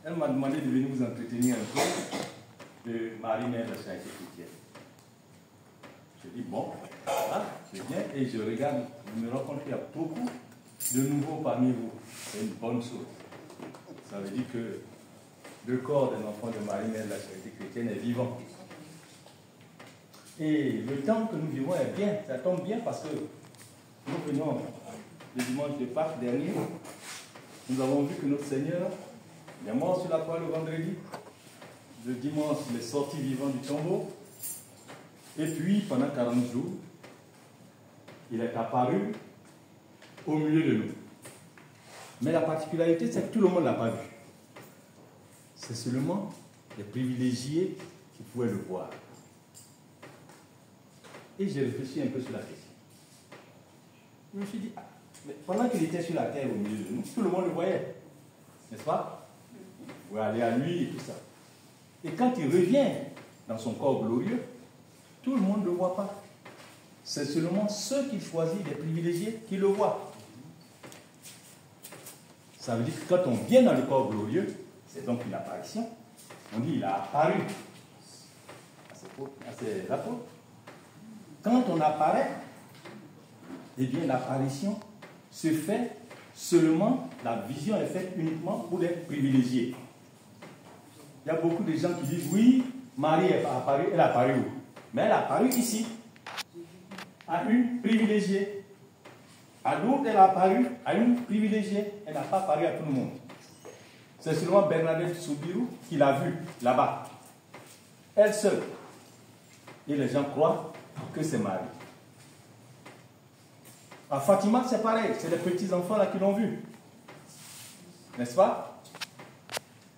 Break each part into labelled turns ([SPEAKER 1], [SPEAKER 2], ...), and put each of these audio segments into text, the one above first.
[SPEAKER 1] Elle m'a demandé de venir vous entretenir un peu de Marie-Mère de la Charité chrétienne. Je dis bon, voilà, je viens et je regarde, je me rends compte qu'il y a beaucoup de nouveaux parmi vous. C'est une bonne chose. Ça veut dire que le corps d'un enfant de Marie-Mère de la Charité chrétienne est vivant. Et le temps que nous vivons est bien, ça tombe bien parce que nous venons le dimanche de Pâques dernier, nous avons vu que notre Seigneur est mort sur la croix le vendredi. Le dimanche, il est sorti vivant du tombeau. Et puis, pendant 40 jours, il est apparu au milieu de nous. Mais la particularité, c'est que tout le monde ne l'a pas vu. C'est seulement les privilégiés qui pouvaient le voir. Et j'ai réfléchi un peu sur la question. Je me suis dit, mais pendant qu'il était sur la terre au milieu de nous, tout le monde le voyait. N'est-ce pas? Vous pouvez aller à lui et tout ça. Et quand il revient dans son corps glorieux, tout le monde ne le voit pas. C'est seulement ceux qu'il choisit, des privilégiés, qui le voient. Ça veut dire que quand on vient dans le corps glorieux, c'est donc une apparition. On dit il a apparu à ses apôtres. Quand on apparaît, eh bien l'apparition se fait seulement, la vision est faite uniquement pour les privilégiés. Il y a beaucoup de gens qui disent oui, Marie est apparue, elle est apparue où? Mais elle est apparue ici, à une privilégiée. À l'autre, elle a apparu à une privilégiée. Elle n'a pas apparu à tout le monde. C'est seulement Bernadette Soubirou qui l'a vue là-bas. Elle seule. Et les gens croient que c'est Marie. À Fatima, c'est pareil. C'est les petits-enfants là qui l'ont vue. N'est-ce pas?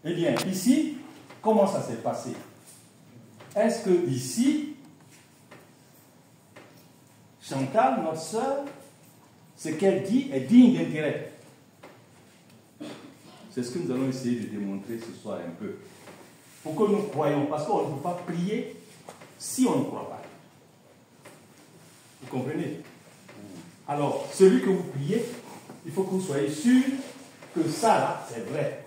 [SPEAKER 1] Eh bien, ici, comment ça s'est passé? Est-ce que ici, Chantal, notre sœur, ce qu'elle dit est digne d'intérêt? C'est ce que nous allons essayer de démontrer ce soir un peu. Pour que nous croyons, parce qu'on ne peut pas prier si on ne croit pas. Vous comprenez? Alors, celui que vous priez, il faut que vous soyez sûr que ça, là, c'est vrai.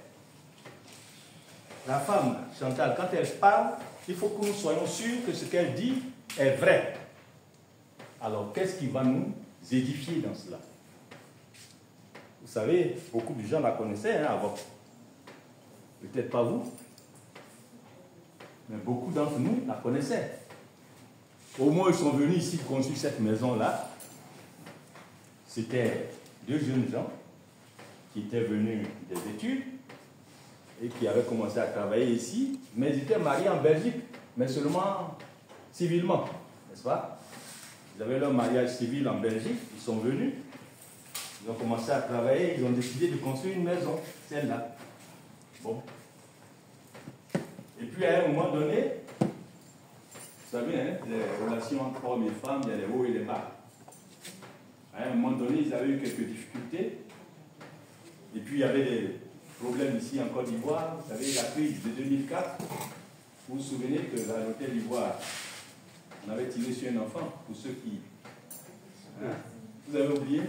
[SPEAKER 1] La femme, Chantal, quand elle parle, il faut que nous soyons sûrs que ce qu'elle dit est vrai. Alors, qu'est-ce qui va nous édifier dans cela? Vous savez, beaucoup de gens la connaissaient avant. Peut-être pas vous, mais beaucoup d'entre nous la connaissaient. Au moins, ils sont venus ici construire cette maison-là. C'était deux jeunes gens qui étaient venus des études et qui avaient commencé à travailler ici, mais ils étaient mariés en Belgique, mais seulement civilement, n'est-ce pas? Ils avaient leur mariage civil en Belgique, ils sont venus, ils ont commencé à travailler, ils ont décidé de construire une maison, celle-là. Bon. Et puis à un moment donné, vous savez, hein, les relations entre hommes et femmes, il y a les hauts et les bas. À un moment donné, ils avaient eu quelques difficultés. Et puis il y avait des problèmes ici en Côte d'Ivoire. Vous savez, la crise de 2004. Vous vous souvenez que à l'hôtel d'Ivoire, on avait tiré sur un enfant, pour ceux qui... Hein, vous avez oublié?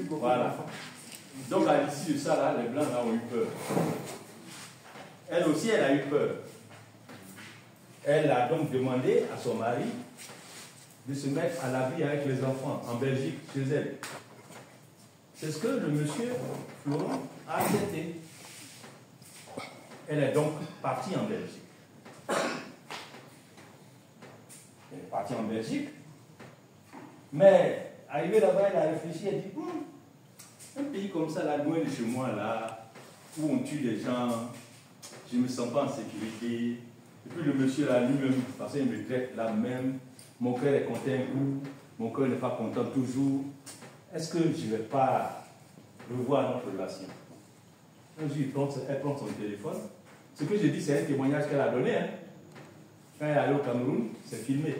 [SPEAKER 1] Voilà. Donc à l'issue de ça, là, les Blancs là, ont eu peur. Elle aussi, elle a eu peur. Elle a donc demandé à son mari de se mettre à l'abri avec les enfants en Belgique, chez elle. C'est ce que le monsieur Florent a accepté. Elle est donc partie en Belgique. Elle est partie en Belgique. Mais, arrivée là-bas, elle a réfléchi, elle dit, un pays comme ça, là, loin de chez moi, là, où on tue les gens, je ne me sens pas en sécurité. Et puis le monsieur là, lui-même, parce qu'il me traite là même, mon cœur est content un coup, mon cœur n'est pas content toujours. Est-ce que je ne vais pas revoir notre relation? Un jour, elle prend son téléphone. Ce que je dis, c'est un témoignage qu'elle a donné. Hein. Quand elle est allée au Cameroun, c'est filmé.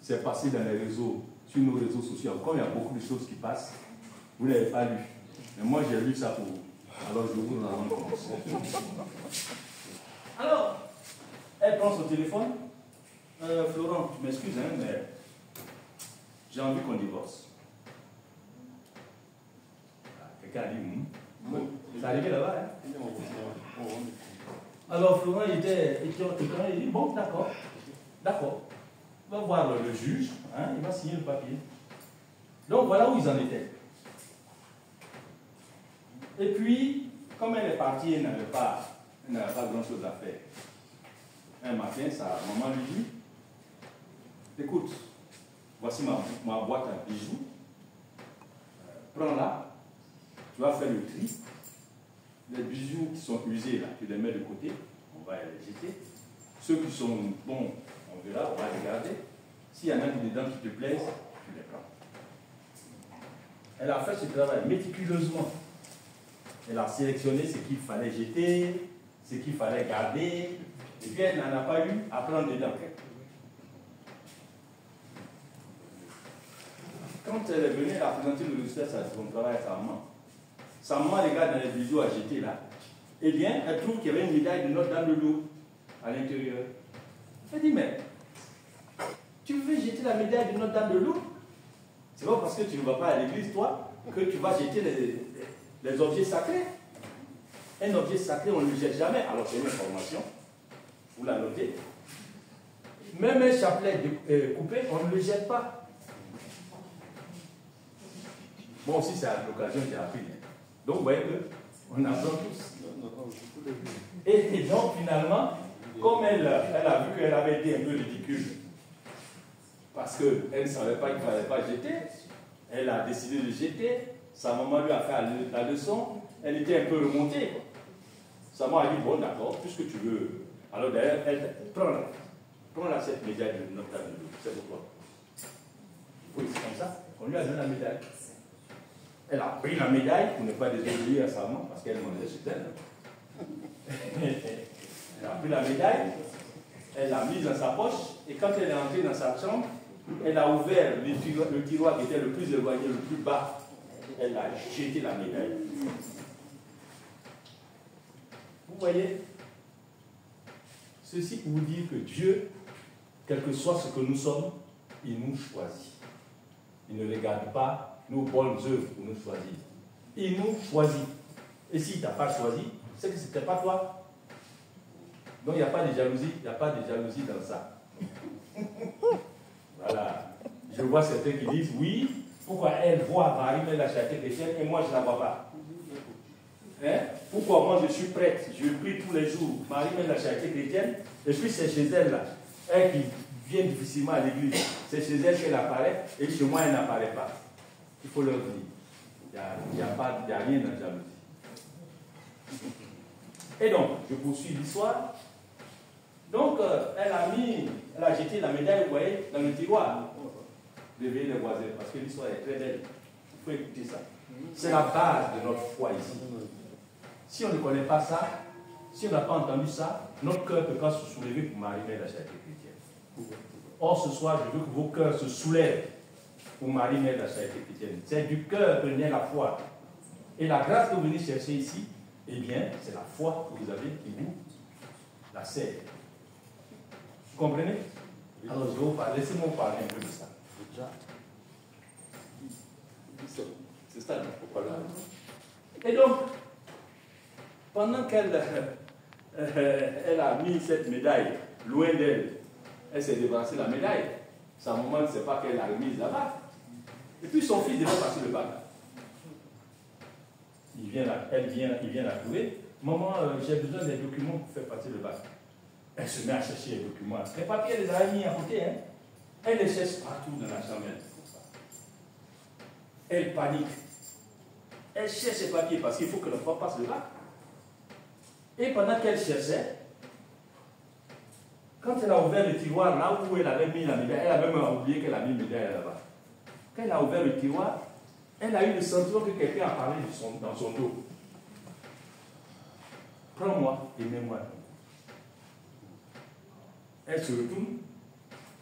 [SPEAKER 1] C'est passé dans les réseaux, sur nos réseaux sociaux. Comme il y a beaucoup de choses qui passent, vous ne l'avez pas lu. Mais moi, j'ai lu ça pour vous. Alors, je vous en rends compte. Alors, elle prend son téléphone. Florent, tu m'excuses, hein, mais j'ai envie qu'on divorce. Quelqu'un a dit, c'est arrivé là-bas, hein? Alors Florent était étonné, il dit, bon, d'accord, d'accord. On va voir le juge, hein, il va signer le papier. Donc voilà où ils en étaient. Et puis, comme elle est partie, elle n'avait pas grand-chose à faire. Un matin, sa maman lui dit, écoute, voici ma boîte à bijoux, prends-la, tu vas faire le tri. Les bijoux qui sont usés, là, tu les mets de côté, on va les jeter. Ceux qui sont bons, on verra, on va les garder. S'il y en a dedans qui te plaisent, tu les prends. Elle a fait ce travail méticuleusement. Elle a sélectionné ce qu'il fallait jeter, ce qu'il fallait garder, et puis elle n'en a pas eu à prendre dedans. Quand elle est venue, elle a présenté le résultat de son travail à sa maman. Sa maman regarde dans les bijoux à jeter là. Eh bien, elle trouve qu'il y avait une médaille de Notre-Dame de Lourdes à l'intérieur. Elle dit, mais tu veux jeter la médaille de Notre-Dame de Lourdes? C'est pas parce que tu ne vas pas à l'église, toi, que tu vas jeter les objets sacrés. Un objet sacré, on ne le jette jamais. Alors, c'est une information. Vous la notez. Même un chapelet coupé, on ne le jette pas. Moi aussi, c'est à l'occasion que j'ai appris. Donc, vous voyez qu'on apprend tous. Et donc, finalement, comme elle a vu qu'elle avait été un peu ridicule, parce qu'elle ne savait pas qu'il ne fallait pas jeter, elle a décidé de jeter. Sa maman lui a fait la leçon. Elle était un peu remontée. Sa maman a dit, bon, d'accord, puisque tu veux. Alors, d'ailleurs, elle prends-la cette médaille de Notre-Dame de Lourdes. C'est pourquoi. Oui, c'est comme ça. On lui a donné la médaille. Elle a pris la médaille pour ne pas désobéir à sa maman, parce qu'elle demandait sur elle. Elle a pris la médaille, elle l'a mise dans sa poche, et quand elle est entrée dans sa chambre, elle a ouvert le tiroir qui était le plus éloigné, le plus bas. Elle a jeté la médaille. Vous voyez, ceci pour vous dire que Dieu, quel que soit ce que nous sommes, il nous choisit. Il ne regarde pas nos bonnes œuvres pour nous choisir. Il nous choisit. Et s'il ne t'a pas choisi, c'est que ce n'était pas toi. Donc il n'y a pas de jalousie, il n'y a pas de jalousie dans ça. Voilà. Je vois certains qui disent, oui, pourquoi elle voit Marie mais la charité chrétienne et moi je ne la vois pas. Hein? Pourquoi moi je suis prête, je prie tous les jours, Marie mène la charité chrétienne, et puis c'est chez elle là, elle qui vient difficilement à l'église, c'est chez elle qu'elle apparaît, et chez moi elle n'apparaît pas. Il faut leur dire, il n'y a rien dans la jalousie. Et donc, je poursuis l'histoire. Donc, elle a jeté la médaille, vous voyez, dans le tiroir. Réveiller les voisins, parce que l'histoire est très belle. Il faut écouter ça. C'est la base de notre foi ici. Si on ne connaît pas ça, si on n'a pas entendu ça, notre cœur ne peut pas se soulever pour Marie-Mère la charité chrétienne. Or, ce soir, je veux que vos cœurs se soulèvent pour Marie-Mère la charité chrétienne. C'est du cœur que naît la foi. Et la grâce que vous venez chercher ici, eh bien, c'est la foi que vous avez qui vous la sert. Vous comprenez? Alors, je vais vous parler, laissez-moi vous parler un peu de ça. C'est ça, il faut parler. Et donc, pendant qu'elle a mis cette médaille loin d'elle, elle s'est débarrassée de la médaille. Sa maman ne sait pas qu'elle l'a remise là-bas. Et puis son fils devait passer le bac. Il vient la trouver. Maman, j'ai besoin des documents pour faire passer le bac. Elle se met à chercher les documents. Les papiers, elle les a mis à côté. Hein. Elle les cherche partout dans la chambre. Elle panique. Elle cherche ses papiers parce qu'il faut que l'enfant passe le bac. Et pendant qu'elle cherchait, quand elle a ouvert le tiroir, là où elle avait mis la médaille, elle a même oublié qu'elle a mis la médaille là-bas. Quand elle a ouvert le tiroir, elle a eu le sentiment que quelqu'un a parlé dans son dos. Prends-moi et mets-moi. Elle se retourne,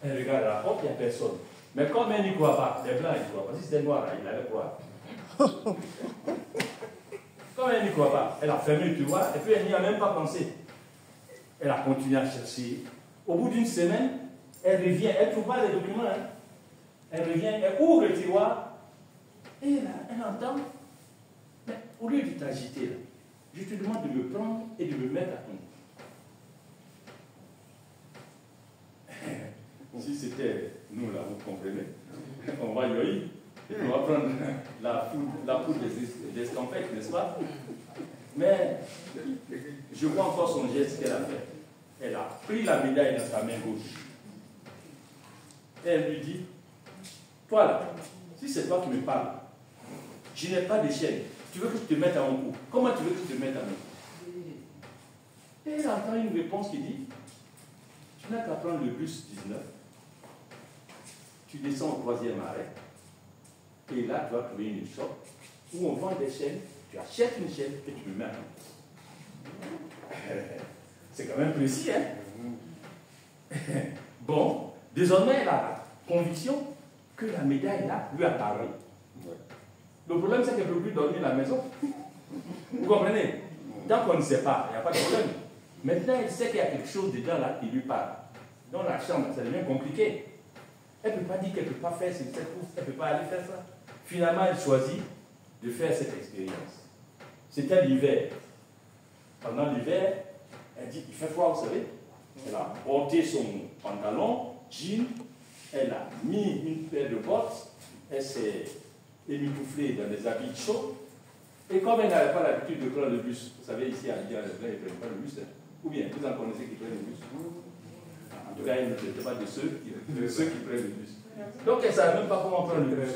[SPEAKER 1] elle regarde à la porte, il n'y a personne. Mais comme elle n'y croit pas, les blancs n'y croient pas. Si c'était noir, il allait croire. Comme elle n'y croit pas, elle a fermé le tiroir et puis elle n'y a même pas pensé. Elle a continué à chercher. Au bout d'une semaine, elle revient, elle ne trouve pas les documents. Hein. Elle revient, elle ouvre le tiroir et là, elle entend, mais au lieu de t'agiter, Je te demande de me prendre et de me mettre à ton cou. Si c'était nous là, vous comprenez, on va y on va prendre la poudre d'escampette, n'est-ce pas? Mais je vois encore son geste qu'elle a fait. Elle a pris la médaille dans sa main gauche. Et elle lui dit, toi là, si c'est toi qui me parles, je n'ai pas de chaîne. Tu veux que je te mette à mon cou? Comment tu veux que je te mette à mon cou? Et elle entend une réponse qui dit, tu n'as qu'à prendre le bus 19, tu descends au 3e arrêt, et là tu vas trouver une shop où on vend des chaînes, tu achètes une chaîne et tu me mets à mon cou. C'est quand même précis, hein? Bon, désormais elle a la conviction que la médaille là lui a parlé. Le problème, c'est qu'elle ne peut plus dormir à la maison. Vous comprenez? Tant qu'on ne sait pas, il n'y a pas de problème. Maintenant, elle sait qu'il y a quelque chose dedans là qui lui parle. Dans la chambre, ça devient compliqué. Elle ne peut pas dire qu'elle ne peut pas faire cette course, elle ne peut pas aller faire ça. Finalement, elle choisit de faire cette expérience. C'était l'hiver. Pendant l'hiver, elle dit, il fait froid, vous savez. Elle a porté son pantalon, jean, elle a mis une paire de bottes, elle s'est émitouflée dans des habits chauds. Et comme elle n'avait pas l'habitude de prendre le bus, vous savez, ici à Abidjan, ils ne prennent pas le bus. Ou bien, vous en connaissez qui prennent le bus. En tout cas, elle n'était pas de ceux qui prennent le bus. Donc, elle ne savait même pas comment prendre le bus.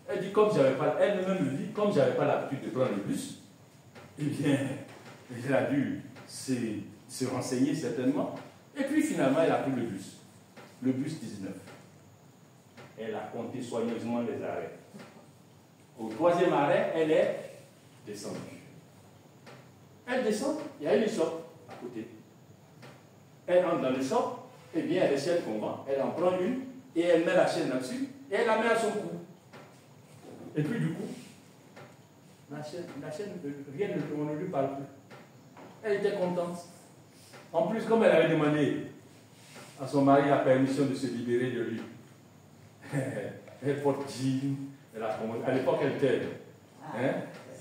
[SPEAKER 1] Elle dit, comme j'avais pas, elle-même lui dit, comme je n'avais pas l'habitude de prendre le bus, eh bien, elle a dû se renseigner certainement. Et puis, finalement, elle a pris le bus 19. Elle a compté soigneusement les arrêts. Au 3e arrêt, elle est descendue. Elle descend, il y a une shop à côté. Elle entre dans le shop, et bien, il y a des chaînes qu'on vend. Elle en prend une, et elle met la chaîne là-dessus, et elle la met à son cou. Et puis, du coup, la chaîne rien on ne lui parle plus. Elle était contente. En plus, comme elle avait demandé à son mari la permission de se libérer de lui, elle porte jean, elle a commencé. À l'époque, elle était.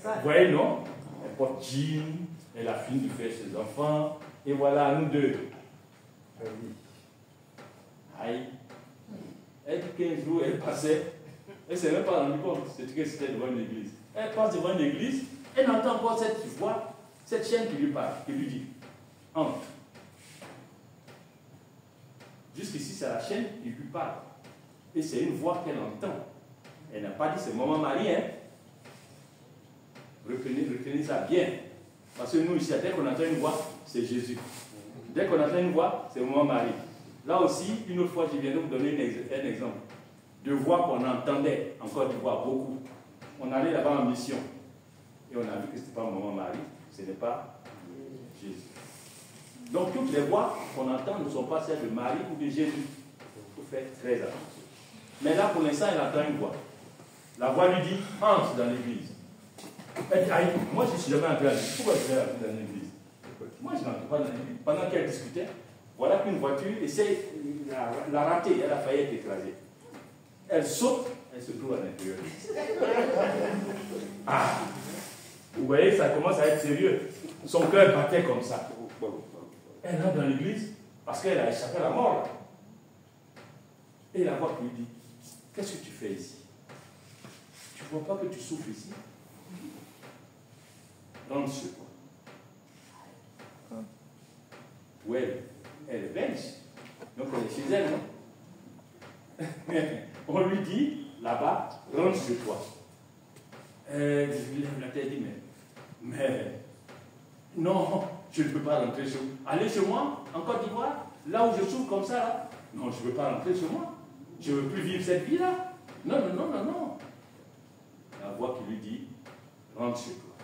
[SPEAKER 1] Vous voyez, non? Elle porte jean, elle a fini de faire ses enfants, et voilà, nous deux. Aïe. Elle, 15 jours, elle passait, elle ne s'est même pas rendue compte que c'était devant une église. Elle passe devant une église, elle entend encore cette voix, cette chienne qui lui parle, qui lui dit, entre. Jusqu'ici, c'est la chienne qui lui parle. Et c'est une voix qu'elle entend. Elle n'a pas dit c'est maman Marie, hein. Retenez ça bien. Parce que nous, ici, dès qu'on entend une voix, c'est Jésus. Dès qu'on entend une voix, c'est maman Marie. Là aussi, une autre fois, je viens de vous donner un exemple de voix qu'on entendait en Côte d'Ivoire beaucoup. On allait là-bas en mission. Et on a vu que ce n'était pas maman Marie, ce n'est pas Jésus. Donc, toutes les voix qu'on entend ne sont pas celles de Marie ou de Jésus. Il faut faire très attention. Mais là, pour l'instant, elle entend une voix. La voix lui dit, entre dans l'église. Elle dit, aïe, moi je ne suis jamais entré dans l'église. Pourquoi je vais entrer dans l'église? Moi je n'entre pas dans l'église. Pendant qu'elle discutait, voilà qu'une voiture essaie de la rater. Elle a failli être écrasée. Elle saute, elle se trouve à l'intérieur. Ah, vous voyez, ça commence à être sérieux. Son cœur battait comme ça. Elle entre dans l'église parce qu'elle a échappé à la mort. Là. Et la voix lui dit, qu'est-ce que tu fais ici? Tu ne vois pas que tu souffres ici? Rentre chez toi. Oui, elle est belge. Donc elle est chez elle, non? On lui dit, là-bas, rentre chez toi. Elle lève la tête et dit, mais non, je ne peux pas rentrer chez vous. Aller chez moi, en Côte d'Ivoire, là où je souffre comme ça, là. Non, je ne veux pas rentrer chez moi. Je ne veux plus vivre cette vie-là. Non, non, non, non, non. La voix qui lui dit, rentre chez toi.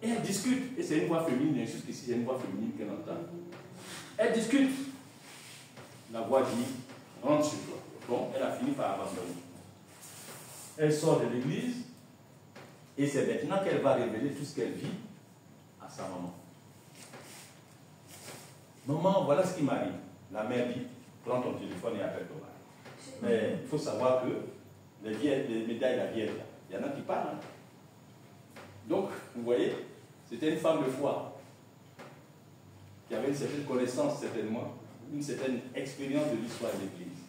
[SPEAKER 1] Et elle discute. Et c'est une voix féminine, jusqu'ici, c'est une voix féminine qu'elle entend. Elle discute. La voix dit, rentre chez toi. Bon, elle a fini par abandonner. Elle sort de l'église. Et c'est maintenant qu'elle va révéler tout ce qu'elle vit à sa maman. Maman, voilà ce qui m'arrive. La mère dit, prends ton téléphone et appelle ton mari. Mais il faut savoir que les médailles, la vierge, il y en a qui parlent. Hein. Donc, vous voyez, c'était une femme de foi qui avait une certaine connaissance, certainement, une certaine expérience de l'histoire de l'Église.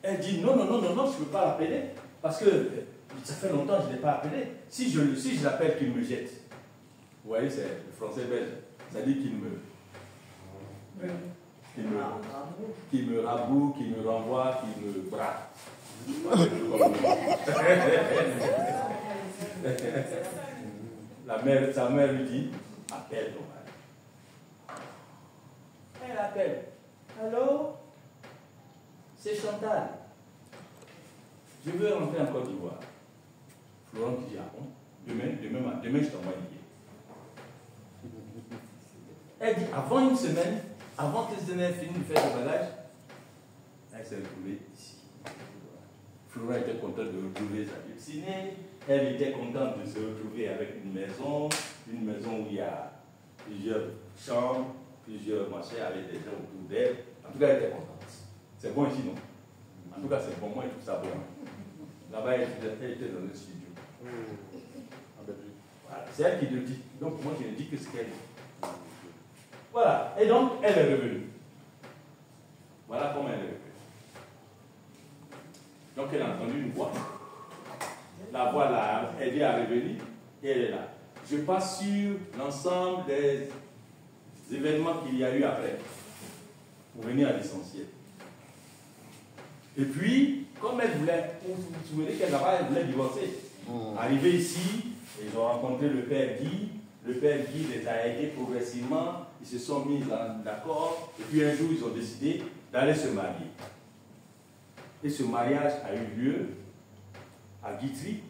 [SPEAKER 1] Elle dit non, non, non, non, non, je ne peux pas l'appeler parce que ça fait longtemps que je ne l'ai pas appelé. Si je l'appelle, qu'il me jette. Vous voyez, c'est le français belge. Ça dit qu'il me raboue, qu'il me renvoie, qu'il me braque. Sa mère lui dit, appelle ton mari. Elle appelle. Allô? C'est Chantal. Je veux rentrer en Côte d'Ivoire. Florent qui dit, ah bon? Demain, je t'envoie une billet. Elle dit, avant une semaine, avant que cette semaine finisse de faire le bagage, elle s'est retrouvée ici. Florent était content de retrouver sa dulcinée. Elle était contente de se retrouver avec une maison où il y a plusieurs chambres, plusieurs machins avec des gens autour d'elle. En tout cas, elle était contente. C'est bon ici, non? En tout cas, c'est bon, moi, je trouve ça bon. Là-bas, elle était dans le studio. Voilà, c'est elle qui le dit. Donc, moi, je ne dis que ce qu'elle dit. Voilà. Et donc, elle est revenue. Voilà comment elle est revenue. Donc, elle a entendu une voix. La voix l'a aidée à revenir et elle est là. Je passe sur l'ensemble des événements qu'il y a eu après pour venir à l'essentiel. Et puis, comme elle voulait, vous vous souvenez qu'elle voulait divorcer. Arrivé ici, ils ont rencontré le père Guy. Le père Guy les a aidés progressivement. Ils se sont mis d'accord. Et puis un jour, ils ont décidé d'aller se marier. Et ce mariage a eu lieu à Guitry,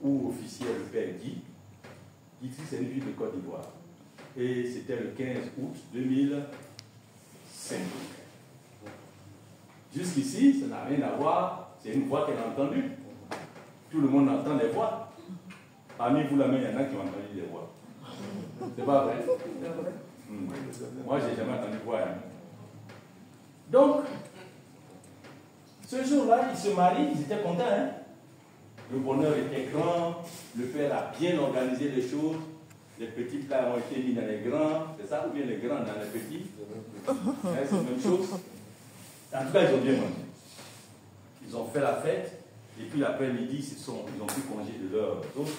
[SPEAKER 1] où officiait le père Guy. Guitry, c'est une ville de Côte d'Ivoire. Et c'était le 15 août 2005. Jusqu'ici, ça n'a rien à voir. C'est une voix qu'elle a entendue. Tout le monde entend des voix. Parmi vous, là même, il y en a qui ont entendu des voix. C'est pas vrai? Moi, je n'ai jamais entendu voix. Hein. Donc, ce jour-là, ils se marient, ils étaient contents. Hein? Le bonheur était grand. Le père a bien organisé les choses. Les petits plats ont été mis dans les grands. C'est ça? Ou bien les grands dans les petits? C'est la même chose. En tout cas, ils ont bien mangé. Ils ont fait la fête. Et puis l'après-midi, ils ont pris congé de leurs autres.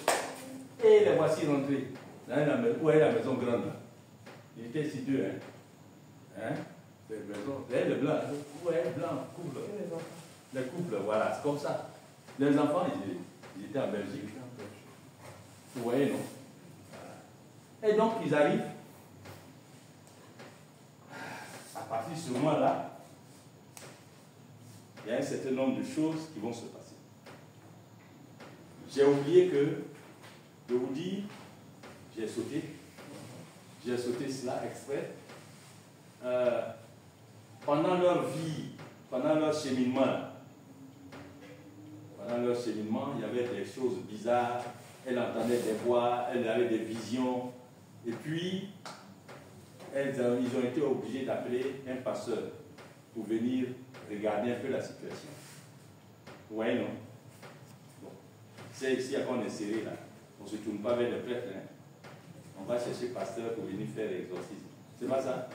[SPEAKER 1] Et les voici rentrés. Où est la maison grande là? Il était ici deux. Hein? C'est la maison. Le blanc. Où est le blanc? Couple. Les couples, voilà, c'est comme ça. Les enfants, ils étaient en Belgique. Vous voyez, non? Voilà. Et donc, ils arrivent. À partir de ce moment-là, il y a un certain nombre de choses qui vont se passer. J'ai oublié que, de vous dire, j'ai sauté cela exprès. Pendant leur vie, pendant leur cheminement, il y avait des choses bizarres. Elle entendait des voix, elle avait des visions. Et puis, ils ont été obligés d'appeler un pasteur pour venir regarder un peu la situation. Vous voyez, non? Bon. C'est ici qu'on est serré, là. On ne se tourne pas vers le prêtre. Hein. On va chercher le pasteur pour venir faire l'exorcisme. C'est pas ça?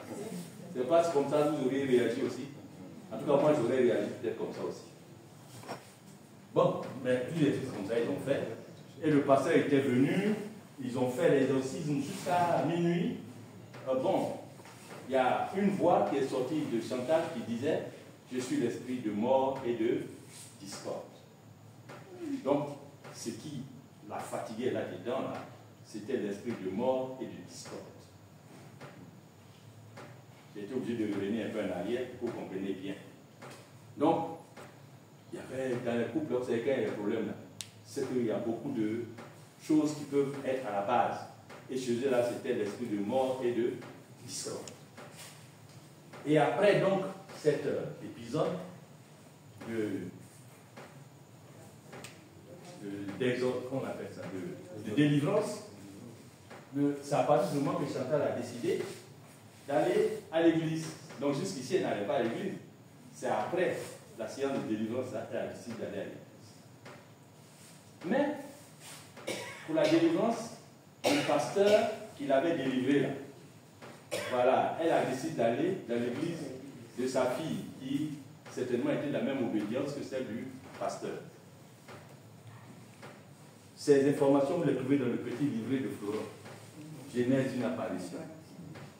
[SPEAKER 1] C'est pas comme ça que vous auriez réagi aussi. En tout cas, moi, j'aurais réagi peut-être comme ça aussi. Bon, mais tous les trucs comme ça, ils ont fait. Et le pasteur était venu. Ils ont fait l'exorcisme jusqu'à minuit. Bon, il y a une voix qui est sortie de Chantal qui disait « Je suis l'esprit de mort et de discorde ». Donc, ce qui la fatiguait là-dedans, là, c'était l'esprit de mort et de discorde. J'ai été obligé de revenir un peu en arrière pour que vous compreniez bien. Donc, il y avait dans les couples, vous savez quand il y a des problèmes là, c'est qu'il y a beaucoup de choses qui peuvent être à la base. Et chez eux là, c'était l'esprit de mort et de discorde. Et après donc cet épisode d'exode, qu'on appelle ça, de délivrance, c'est à partir du moment que Chantal a décidé d'aller à l'église. Donc jusqu'ici, elle n'allait pas à l'église. C'est après la séance de délivrance qu'elle a décidé d'aller à l'église. Mais, pour la délivrance du pasteur qu'il avait délivré là. Voilà, elle a décidé d'aller dans l'église de sa fille, qui certainement était de la même obédience que celle du pasteur. Ces informations, vous les trouvez dans le petit livret de Florent. Genèse d'une apparition.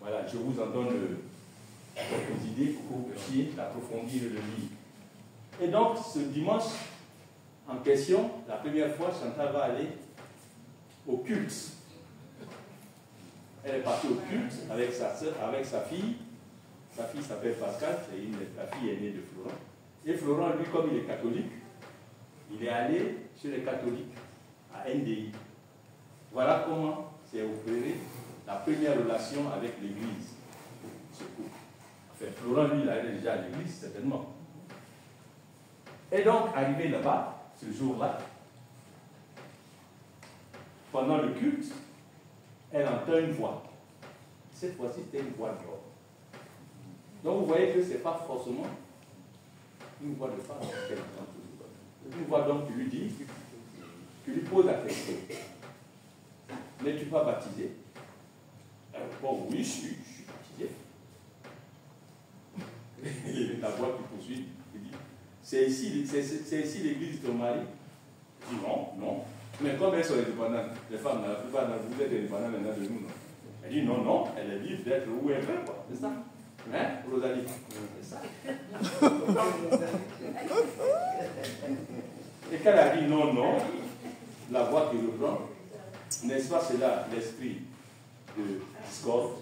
[SPEAKER 1] Voilà, je vous en donne quelques idées pour que vous puissiez l'approfondir et le lire. Et donc, ce dimanche en question, la première fois, Chantal va aller au culte. Elle est partie au culte avec sa soeur, avec sa fille. Sa fille s'appelle Pascal, la fille est née de Florent. Et Florent, lui, comme il est catholique, il est allé chez les catholiques à NDI. Voilà comment s'est opérée la première relation avec l'église. Ce couple. Enfin, Florent, lui, il allait déjà à l'église, certainement. Et donc, arrivé là-bas, ce jour-là, pendant le culte, elle entend une voix. Cette fois-ci, c'était une voix d'homme. Donc, vous voyez que ce n'est pas forcément une voix de femme qu'elle entend toujours. C'est une voix d'homme qui lui dit, qui lui pose la question. N'es-tu pas baptisé? Bon, oui, je suis baptisé. Et la voix qui poursuit, il dit, c'est ici l'église de ton mari? Il dit, non, non. Mais comme elles sont indépendantes, les femmes, la plupart d'entre vous êtes indépendantes maintenant de nous, non? Elle dit, non, non, elle est libre d'être où elle veut, quoi. C'est ça? Hein, Rosalie? C'est ça. Et quand elle a dit non, non, la voix qui reprend, n'est-ce pas cela l'esprit de discorde?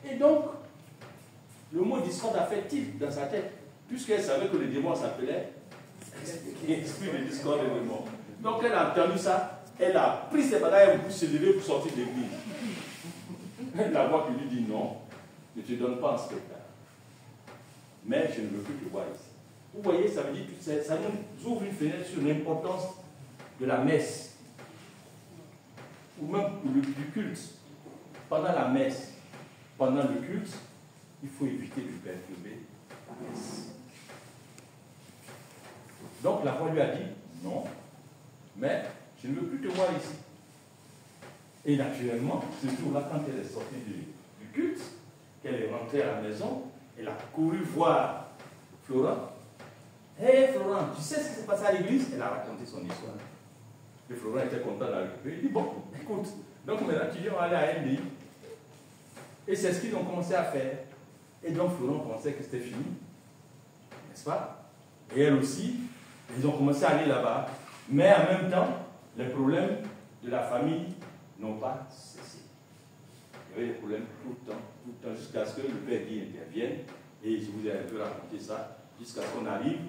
[SPEAKER 1] Et donc, le mot discorde a fait tilt dans sa tête, puisqu'elle savait que le démon s'appelait esprit de discorde et de mort. Donc elle a entendu ça, elle a pris ses bagages pour se lever pour sortir de l'église. La voix qui lui dit non, ne te donne pas un spectacle. Mais je ne veux plus te voir ici. Vous voyez, ça veut dire que ça nous ouvre une fenêtre sur l'importance de la messe. Ou même du culte. Pendant la messe, pendant le culte, il faut éviter de perturber la messe. Donc la voix lui a dit non, mais je ne veux plus te voir ici. Et naturellement, ce jour-là, quand elle est sortie du culte, qu'elle est rentrée à la maison, elle a couru voir Florent. Hé Florent, tu sais ce qui s'est passé à l'église? Elle a raconté son histoire. Et Florent était content de la récupérer. Il dit, bon, écoute, donc maintenant tu viens aller à NDI. Et c'est ce qu'ils ont commencé à faire. Et donc Florent pensait que c'était fini. N'est-ce pas? Et elle aussi, ils ont commencé à aller là-bas. Mais en même temps, les problèmes de la famille n'ont pas cessé. Il y avait des problèmes tout le temps, jusqu'à ce que le père Guy intervienne. Et je vous ai un peu raconté ça, jusqu'à ce qu'on arrive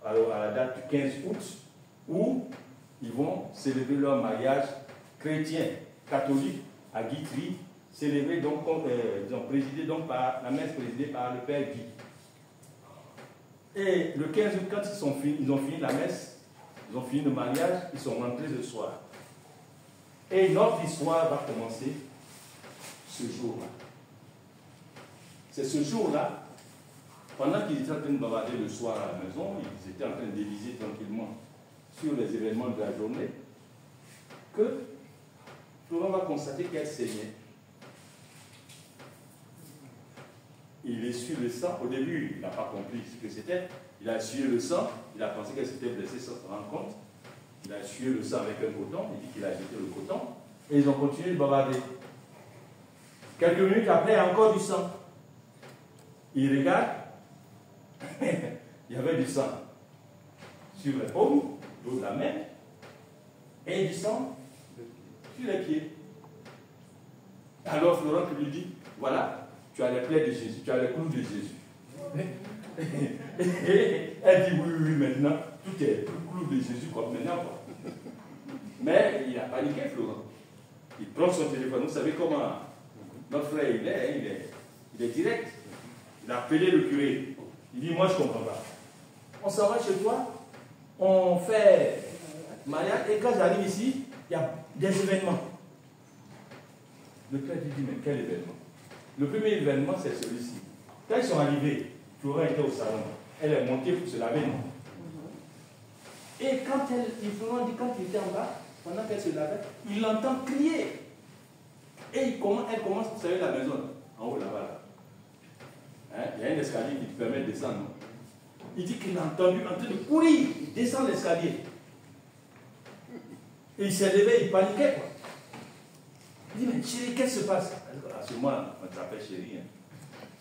[SPEAKER 1] alors, à la date du 15 août, où ils vont célébrer leur mariage chrétien, catholique, à Guitry, célébré donc, ils ont présidé donc par la messe présidée par le père Guy. Et le 15 août, quand ils ont fini la messe, ils ont fini le mariage, ils sont rentrés le soir. Et notre histoire va commencer ce jour-là. C'est ce jour-là, pendant qu'ils étaient en train de bavarder le soir à la maison, ils étaient en train de déviser tranquillement sur les événements de la journée, que Florent va constater qu'elle saignait. Il essuie le sang. Au début, il n'a pas compris ce que c'était. Il a essuyé le sang. Il a pensé qu'elle s'était blessée sans se rendre compte. Il a essuyé le sang avec un coton. Il dit qu'il a jeté le coton. Et ils ont continué de bavarder. Quelques minutes après, il y a encore du sang. Il regarde. Il y avait du sang sur les paumes, l'eau de la main, et du sang sur les pieds. Alors Florent lui dit, voilà, tu as les plaies de Jésus, tu as les clous de Jésus. Et elle dit, oui, maintenant, tout est clou de Jésus comme maintenant. Quoi. Mais il a paniqué, Florent. Il prend son téléphone, vous savez comment notre frère il est direct. Il a appelé le curé. Il dit, moi je ne comprends pas. On s'en va chez toi, on fait mariage, et quand j'arrive ici, il y a des événements. Le père dit, mais quel événement? Le premier événement, c'est celui-ci. Quand ils sont arrivés, Florent était au salon. Elle est montée pour se laver. Et quand quand il était en bas, pendant qu'elle se lavait, il l'entend crier. Et elle commence, vous savez, la maison, en haut là-bas. Là. Hein? Il y a un escalier qui te permet de descendre. Il dit qu'il a entendu en train de courir. Il descend l'escalier. Et il s'est levé, il paniquait. Quoi. Il dit, mais chérie, qu'est-ce qui se passe? À ce moment-là, on s'appelle chérie.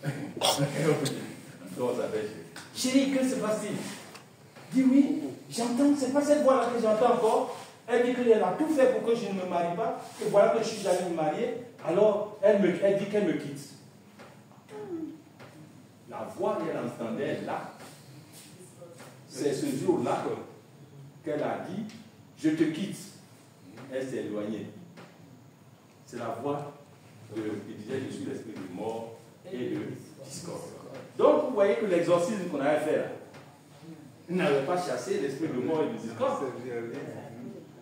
[SPEAKER 1] Hein? On s'appelle chérie. Chérie, qu'est-ce qui se passe-t-il? Il dit, oui, j'entends, c'est pas cette voix-là que j'entends encore. Elle dit qu'elle a tout fait pour que je ne me marie pas. Et voilà que je suis allé me marier. Alors, elle dit qu'elle me quitte. La voix qu'elle entendait là, c'est ce jour-là qu'elle a dit, je te quitte. Elle s'est éloignée. C'est la voix qui disait, je suis l'esprit de mort et de discorde. Donc, vous voyez que l'exorcisme qu'on avait fait là, n'avait pas chassé l'esprit de mort et de discorde.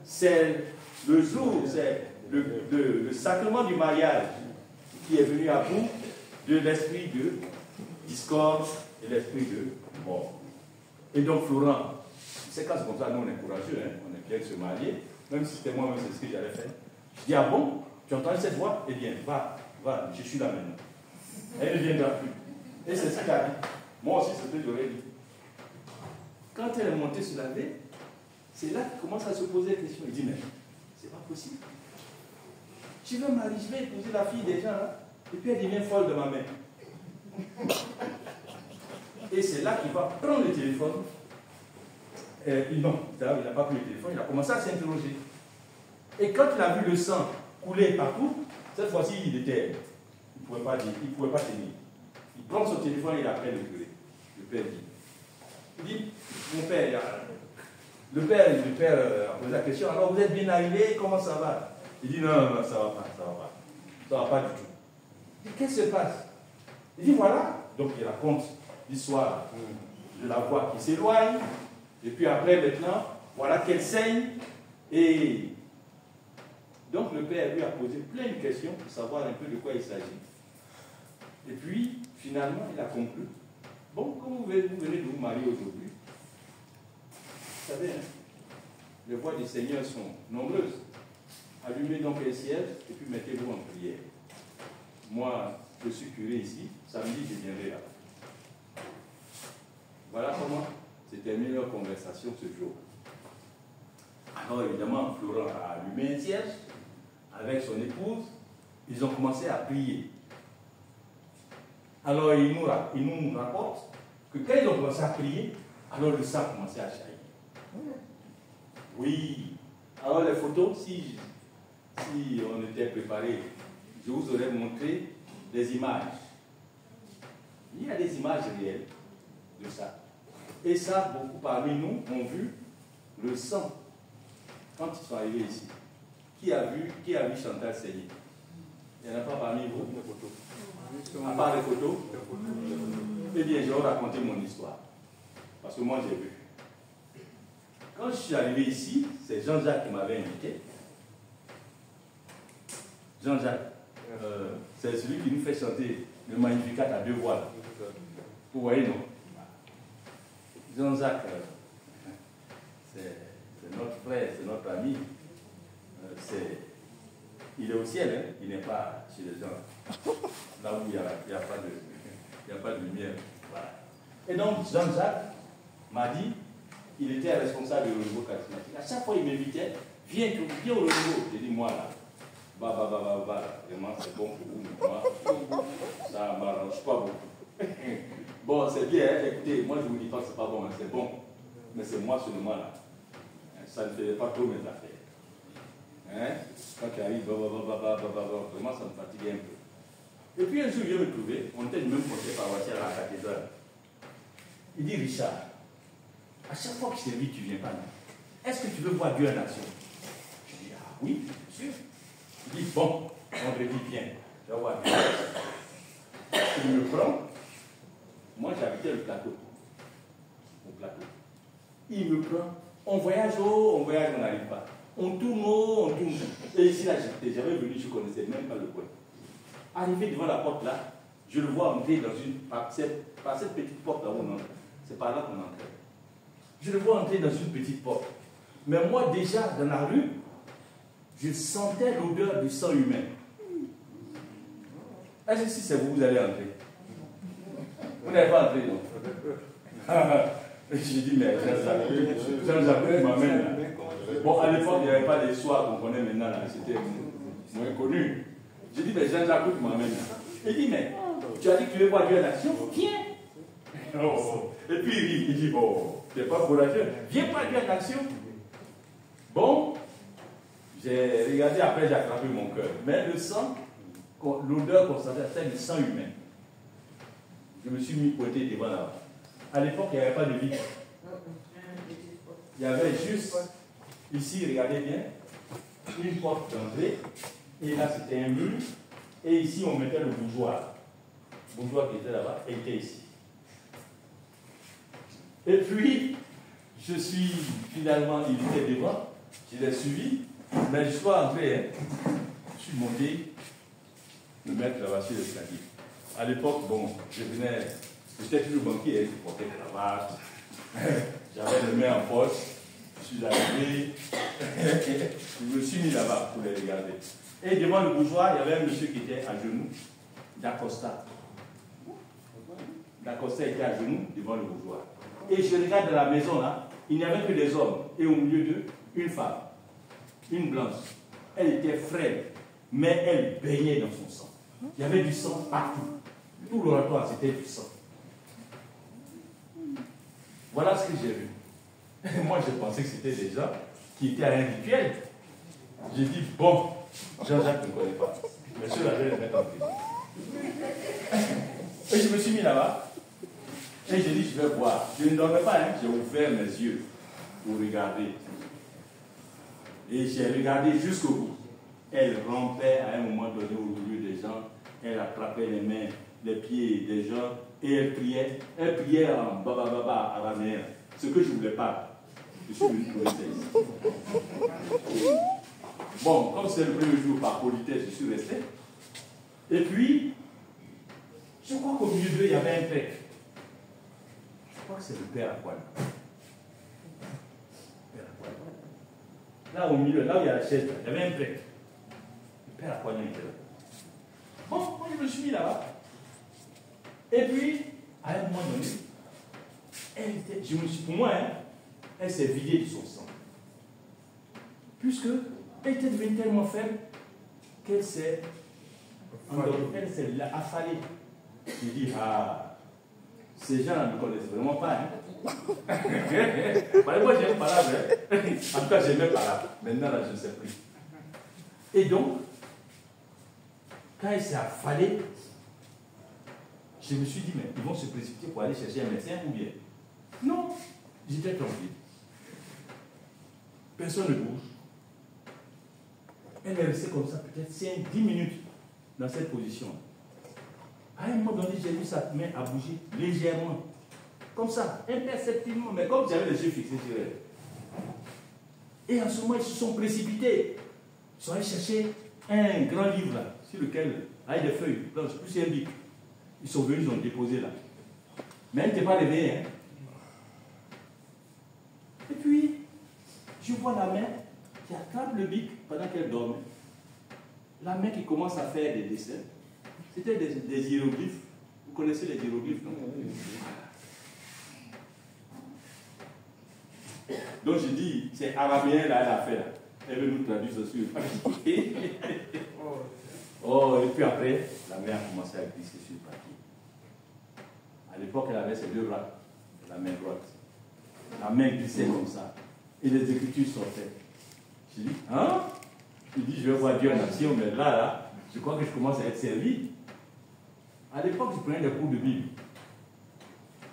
[SPEAKER 1] C'est le jour, c'est le sacrement du mariage qui est venu à bout de l'esprit de discorde et l'esprit de mort. Et donc, Florent, c'est quand c'est comme ça, nous on est courageux, hein, on est clair de se marier, même si c'était moi-même, c'est ce que j'avais fait. Je dis, ah bon, tu entends cette voix? Eh bien, va, je suis là maintenant. Elle ne viendra plus. Et c'est ce qu'elle a dit. Moi aussi, c'est ce que j'aurais dit. Quand elle est montée se laver, c'est là qu'il commence à se poser des questions. Il dit, mais c'est pas possible. Je vais marier, je vais épouser la fille des gens, là, et puis elle devient folle de ma main. Et c'est là qu'il va prendre le téléphone. Non, il n'a pas pris le téléphone, il a commencé à s'interroger. Et quand il a vu le sang couler partout, cette fois-ci, il ne pouvait pas dire, il ne pouvait pas tenir. Il prend son téléphone et il appelle le curé. Le père dit. Il dit, mon père, le père a posé la question, alors vous êtes bien arrivé, comment ça va? Il dit, non, ça va pas. Ça va pas du tout. Il dit, qu'est-ce qui se passe? Il dit, voilà. Donc il raconte l'histoire de la voix qui s'éloigne, et puis après, maintenant, voilà qu'elle saigne, et donc le père lui a posé plein de questions pour savoir un peu de quoi il s'agit. Et puis, finalement, il a conclu, bon, comme vous venez de vous marier aujourd'hui, vous savez, hein, les voix du Seigneur sont nombreuses. Allumez donc les sièges, et puis mettez-vous en prière. Moi, je suis curé ici, samedi, je viendrai là. Voilà comment s'est terminée leur conversation ce jour. Alors évidemment, Florent a allumé un siège avec son épouse. Ils ont commencé à prier. Alors il nous rapporte que quand ils ont commencé à prier, alors le sang a commencé à jaillir. Oui. Alors les photos, si on était préparé, je vous aurais montré des images. Il y a des images réelles de ça. Et ça, beaucoup parmi nous ont vu le sang quand ils sont arrivés ici. Qui a vu Chantal saigner? Il n'y en a pas parmi vous? À part les photos? Eh bien, je vais vous raconter mon histoire. Parce que moi, j'ai vu. Quand je suis arrivé ici, c'est Jean-Jacques qui m'avait invité. Jean-Jacques, c'est celui qui nous fait chanter le Magnificat à deux voix. Là. Vous voyez, non? Jean-Jacques, c'est notre frère, c'est notre ami. Il est au ciel, hein? Il n'est pas chez les gens. Là où il n'y a pas de lumière. Voilà. Et donc, Jean-Jacques m'a dit qu'il était responsable du renouveau charismatique. À chaque fois, il m'invitait, viens au renouveau. J'ai dit, moi, là, vraiment, c'est bon pour vous, mais moi, ça ne m'arrange pas beaucoup. Bon, c'est bien, hein? Écoutez, moi, je ne vous dis pas que ce n'est pas bon, hein? C'est bon. Mais c'est moi seulement, là. Ça ne fait pas trop mes affaires. Hein? Quand il arrive, vraiment, ça me fatigue un peu. Et puis, un jour, je me trouvais, on était du même conseil paroissial à la cathédrale. Il dit, Richard, à chaque fois que je te dis, tu ne viens pas, non? Est-ce que tu veux voir Dieu en action? Je dis, ah oui, bien sûr. Il dit, bon, vendredi, viens, tu vas voir Dieu. Il me prend. Moi, j'habitais le plateau. Au plateau. Il me prend. On voyage haut, on n'arrive pas. On tourne haut, on tourne. Et ici, là, j'étais jamais venu, je ne connaissais même pas le coin. Arrivé devant la porte là, je le vois entrer par cette petite porte là où on entre. C'est par là qu'on entrait. Je le vois entrer dans une petite porte. Mais moi, déjà, dans la rue, je sentais l'odeur du sang humain. Est-ce que si c'est vous, vous allez entrer? Vous n'avez pas entré, non? J'ai dit, mais Jean-Jacques m'amène là. Bon, à l'époque, il n'y avait pas les soirs qu'on connaît maintenant là. C'était moins connu. J'ai dit, mais Jean-Jacques m'amène là. Il dit, mais tu as dit que tu veux voir Dieu en action? Viens! Oh. Et puis il rit, il dit, bon, tu n'es pas courageux. Viens pas Dieu en action. Bon, j'ai regardé, après j'ai attrapé mon cœur. Mais le sang, l'odeur qu'on sentait, c'était le sang humain. Je me suis mis pointé devant là-bas. À l'époque, il n'y avait pas de vitre. Il y avait juste, ici, regardez bien, une porte d'entrée. Et là, c'était un mur. Et ici, on mettait le bougeoir. Le bougeoir qui était là-bas, et était ici. Et puis, je suis finalement, il était devant. Je l'ai suivi. Mais je suis pas entré. Hein. Je suis monté me mettre là-bas sur l'escalier. À l'époque, bon, j'étais toujours banquier, je portais cravate, j'avais les mains en poche, je suis arrivé, je me suis mis là-bas pour les regarder. Et devant le bougeoir, il y avait un monsieur qui était à genoux, d'Acosta. D'Acosta était à genoux devant le bougeoir. Et je regarde dans la maison là, il n'y avait que des hommes, et au milieu d'eux, une femme, une blanche. Elle était frêle, mais elle baignait dans son sang. Il y avait du sang partout. Tout l'oratoire, c'était du sang. Voilà ce que j'ai vu. Et moi, je pensais que c'était des gens qui étaient à un rituel. J'ai dit, bon, Jean-Jacques ne connaît pas. Monsieur là, je vais le mettre en prison. Et je me suis mis là-bas. Et j'ai dit, je vais voir. Je ne dormais pas, hein. J'ai ouvert mes yeux pour regarder. Et j'ai regardé jusqu'au bout. Elle rampait à un moment donné au milieu des gens. Elle attrapait les mains, les pieds des gens. Et elle priait. Elle priait en baba baba araméen. Ce que je ne voulais pas. Je suis venu trouver ça ici. Bon, comme c'est le premier jour par politesse, je suis resté. Et puis, je crois qu'au milieu d'eux, il y avait un prêtre. Je crois que c'est le père Aquan. Là, au milieu, là où il y a la chaise, il y avait un prêtre. Le père Aquan était là. Bon, moi, je me suis mis là-bas. Et puis, à un moment donné, elle était, pour moi, hein, elle s'est vidée de son sang. Puisque elle était devenue tellement faible qu'elle s'est affalée. Je dis, ah, ces gens ne me connaissent vraiment pas. Hein. Moi, j'aime parler. Hein. En tout cas, j'aimais parler. Maintenant, là, je ne sais plus. Et donc, quand elle s'est affalée, je me suis dit, mais ils vont se précipiter pour aller chercher un médecin ou bien? Non, j'étais tranquille. Personne ne bouge. Elle est restée comme ça peut-être 5-10 minutes dans cette position. À un moment donné, j'ai vu sa main à bouger légèrement. Comme ça, imperceptiblement, mais comme j'avais les yeux fixés sur elle. Et en ce moment, ils se sont précipités. Ils sont allés chercher un grand livre là, sur lequel, avec des feuilles blanches, plus un bic. Ils sont venus, ils ont déposé là. Mais elle n'était pas réveillée. Hein. Et puis, je vois la main qui attrape le bic pendant qu'elle dormait. La main qui commence à faire des dessins. C'était des hiéroglyphes. Vous connaissez les hiéroglyphes, non? Donc je dis, c'est araméen là, elle a fait là. Elle veut nous traduire ce sur. Oh, et puis après, la main a commencé à glisser sur le papier. À l'époque, elle avait ses deux bras, la main droite. La main glissait comme ça. Et les écritures sortaient. Je dis, hein? Il dit, je vais voir Dieu en action, mais là, je crois que je commence à être servi. À l'époque, je prenais des cours de Bible.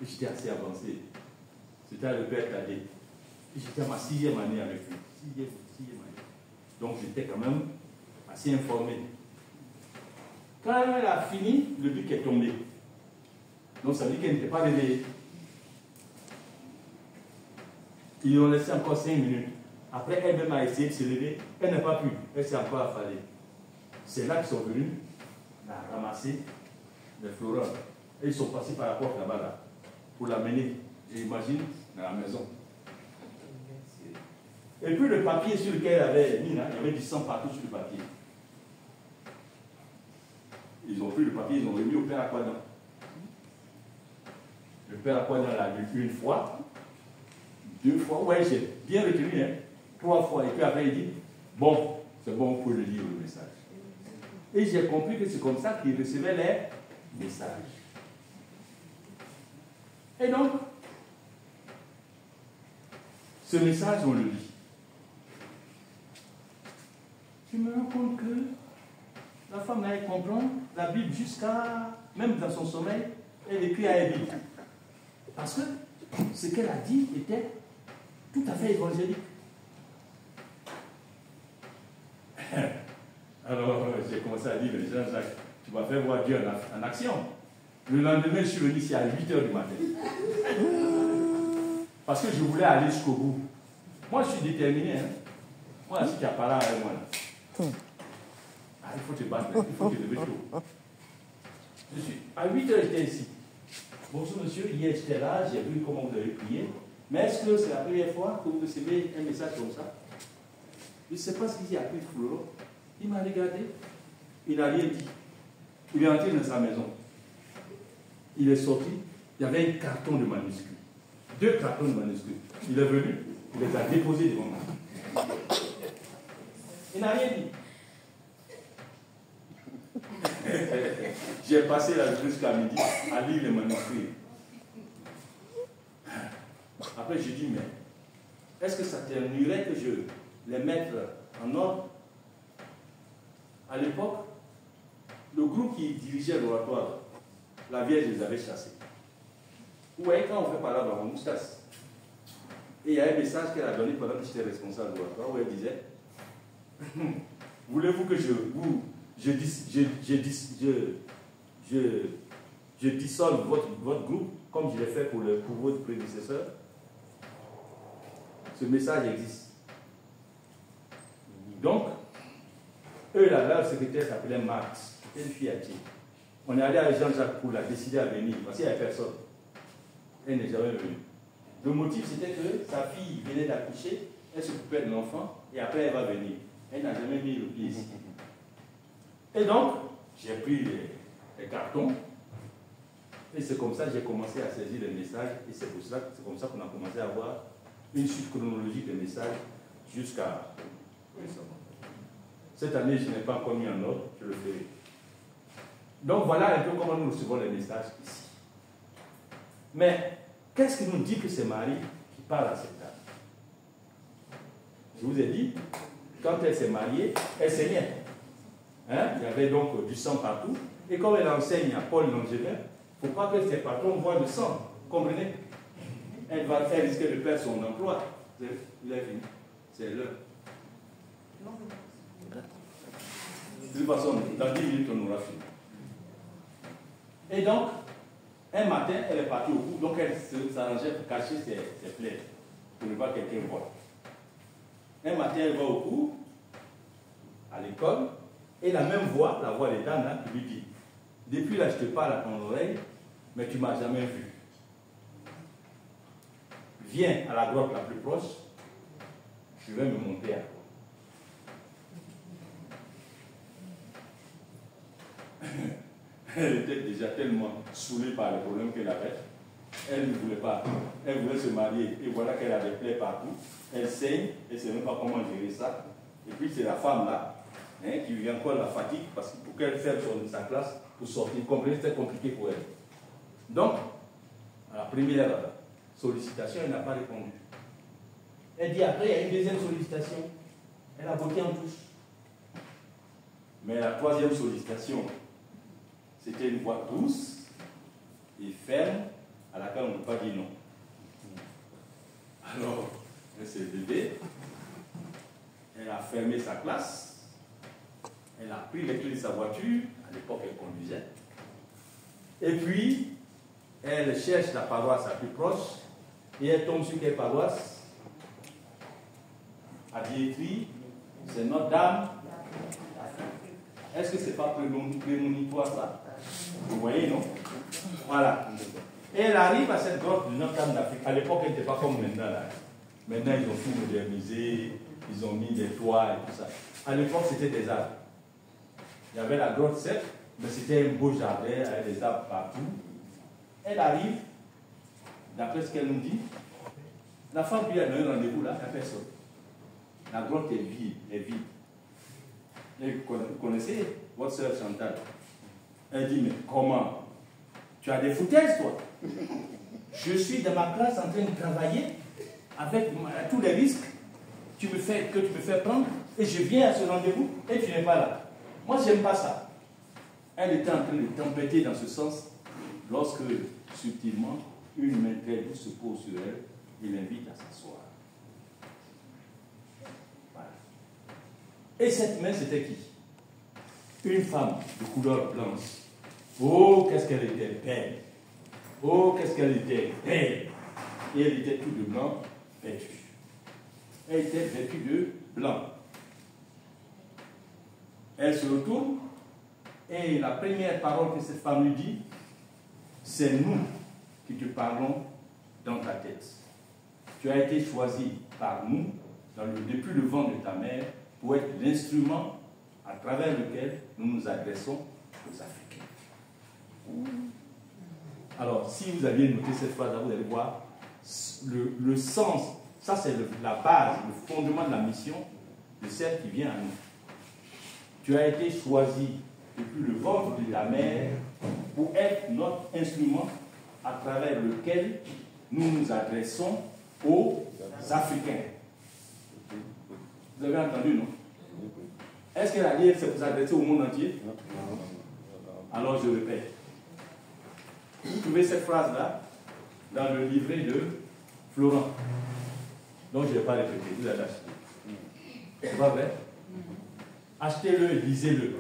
[SPEAKER 1] Et j'étais assez avancé. C'était le père Cadet. Et j'étais à ma 6e année avec lui. 6e année. Donc j'étais quand même assez informé. Quand elle a fini, le bic est tombé. Donc ça veut dire qu'elle n'était pas réveillée. Ils ont laissé encore 5 minutes. Après, elle-même a essayé de se lever. Elle n'a pas pu. Elle s'est encore affalée. C'est là qu'ils sont venus ramasser les florins. Et ils sont passés par la porte là-bas, là, pour l'amener, j'imagine, dans la maison. Et puis le papier sur lequel il avait mis, là, il y avait du sang partout sur le papier. Ils ont pris le papier, ils ont remis au père Aquadan. Le père Aquadan l'a lu une fois, 2 fois, ouais, j'ai bien retenu, hein, 3 fois. Et puis après, il dit, bon, c'est bon, vous pouvez le lire le message. Et j'ai compris que c'est comme ça qu'il recevait les messages. Et donc, ce message, on le lit. Je me rends compte que la femme n'allait comprendre la Bible jusqu'à, même dans son sommeil, elle écrit à la Bible. Parce que ce qu'elle a dit était tout à fait évangélique. Alors, j'ai commencé à dire, mais Jean-Jacques, tu vas faire voir Dieu en action. Le lendemain, je suis venu ici à 8h du matin. Parce que je voulais aller jusqu'au bout. Moi, je suis déterminé. Hein. Moi, si tu as parlé avec moi, là. Ah, il faut te battre, il faut te lever tôt. À 8h, j'étais ici. Bonjour monsieur, hier j'étais là, j'ai vu comment vous avez prié. Mais est-ce que c'est la première fois que vous recevez un message comme ça? Je ne sais pas ce qu'il a pris de Florent. Il m'a regardé, il n'a rien dit. Il est entré dans sa maison. Il est sorti, il y avait un carton de manuscrits. 2 cartons de manuscrits. Il est venu, il les a déposés devant moi. Il n'a rien dit. J'ai passé la journée jusqu'à midi à lire les manuscrits. Après, j'ai dit, mais est-ce que ça t'ennuierait que je les mette en ordre? À l'époque, le groupe qui dirigeait l'oratoire, la Vierge les avait chassés. Vous voyez, quand on fait parler on nous chasse. Et il y a un message qu'elle a donné pendant que j'étais responsable de l'oratoire où elle disait voulez-vous que je dissolve votre groupe comme je l'ai fait pour votre prédécesseur? Ce message existe. Donc, eux là, le secrétaire s'appelait Marx, c'était une fille à Thiers. On est allé à Jean-Jacques pour la décider à venir, parce qu'il n'y avait personne. Elle n'est jamais venue. Le motif c'était que sa fille venait d'accoucher, elle s'occupait de l'enfant, et après elle va venir. Elle n'a jamais mis le pied ici. Et donc, j'ai pris les cartons, et c'est comme ça que j'ai commencé à saisir les messages, et c'est comme ça qu'on a commencé à avoir une suite chronologique des messages jusqu'à récemment. Cette année, je n'ai pas encore mis en ordre, je le ferai. Donc voilà un peu comment nous recevons les messages ici. Mais qu'est-ce qui nous dit que c'est Marie qui parle à cette dame? Je vous ai dit, quand elle s'est mariée, elle saignait. Hein? Il y avait donc du sang partout. Et comme elle enseigne à Paul Langevin, il ne faut pas que ses patrons voient le sang. Comprenez? Elle risquer de perdre son emploi. C'est l'heure. De toute façon, dans 10 minutes, on aura fini. Et donc, un matin, elle est partie au cours, donc elle s'arrangeait pour cacher ses plaies, pour ne pas que quelqu'un voie. Un matin, elle va au cours, à l'école, et la même voix, la voix des dames, là, lui dit, depuis là, je te parle à ton oreille, mais tu ne m'as jamais vu. Viens à la grotte la plus proche, je vais me monter à toi. Elle était déjà tellement saoulée par les problèmes qu'elle avait. Elle ne voulait pas. Elle voulait se marier. Et voilà qu'elle a des plaies partout. Elle saigne. Elle ne sait même pas comment gérer ça. Et puis c'est la femme là, hein, qui lui encore la fatigue parce que pour qu'elle ferme sa classe pour sortir. Comprenez, c'était compliqué pour elle. Donc, à la première sollicitation, elle n'a pas répondu. Elle dit après, il y a une deuxième sollicitation. Elle a voté en touche. Mais la troisième sollicitation, c'était une voix douce et ferme à laquelle on ne peut pas dire non. Alors, elle s'est levée, elle a fermé sa classe, elle a pris les clés de sa voiture, à l'époque elle conduisait, et puis elle cherche la paroisse la plus proche et elle tombe sur quelle paroisse? À Biétry, c'est Notre-Dame. Est-ce que ce n'est pas prémonitoire ça? Vous voyez, non? Voilà. Et elle arrive à cette grotte de Notre-Dame d'Afrique. À l'époque, elle n'était pas comme maintenant là. Maintenant, ils ont tout modernisé, ils ont mis des toits et tout ça. À l'époque, c'était des arbres. Il y avait la grotte, certes, mais c'était un beau jardin avec des arbres partout. Elle arrive, d'après ce qu'elle nous dit, la femme lui a donné un rendez-vous là, il n'y a personne. La grotte est vide, Et vous connaissez votre soeur Chantal? Elle dit, mais comment? Tu as des foutaises, toi? Je suis dans ma classe en train de travailler avec tous les risques que tu me fais prendre et je viens à ce rendez-vous et tu n'es pas là. Moi, je n'aime pas ça. Elle était en train de tempêter dans ce sens lorsque, subtilement, une main très douce se pose sur elle et l'invite à s'asseoir. Voilà. Et cette main, c'était qui? Une femme de couleur blanche. Oh, qu'est-ce qu'elle était belle! Oh, qu'est-ce qu'elle était belle! Et elle était toute de blanc, vêtue. Elle était vêtue de blanc. Elle se retourne et la première parole que cette femme lui dit, c'est nous qui te parlons dans ta tête. Tu as été choisi par nous depuis le ventre de ta mère pour être l'instrument à travers lequel nous nous adressons aux Africains. Alors, si vous aviez noté cette phrase, vous allez voir le sens. Ça, c'est la base, le fondement de la mission de celle qui vient à nous. Tu as été choisi depuis le ventre de ta mère pour être notre instrument à travers lequel nous nous adressons aux Africains. Vous avez entendu, non? Est-ce qu'elle a dit que c'est pour s'adresser au monde entier? Alors je répète. Vous trouvez cette phrase-là dans le livret de Florent. Donc je ne vais pas répéter, vous allez acheter. C'est pas vrai? Achetez-le et lisez-le.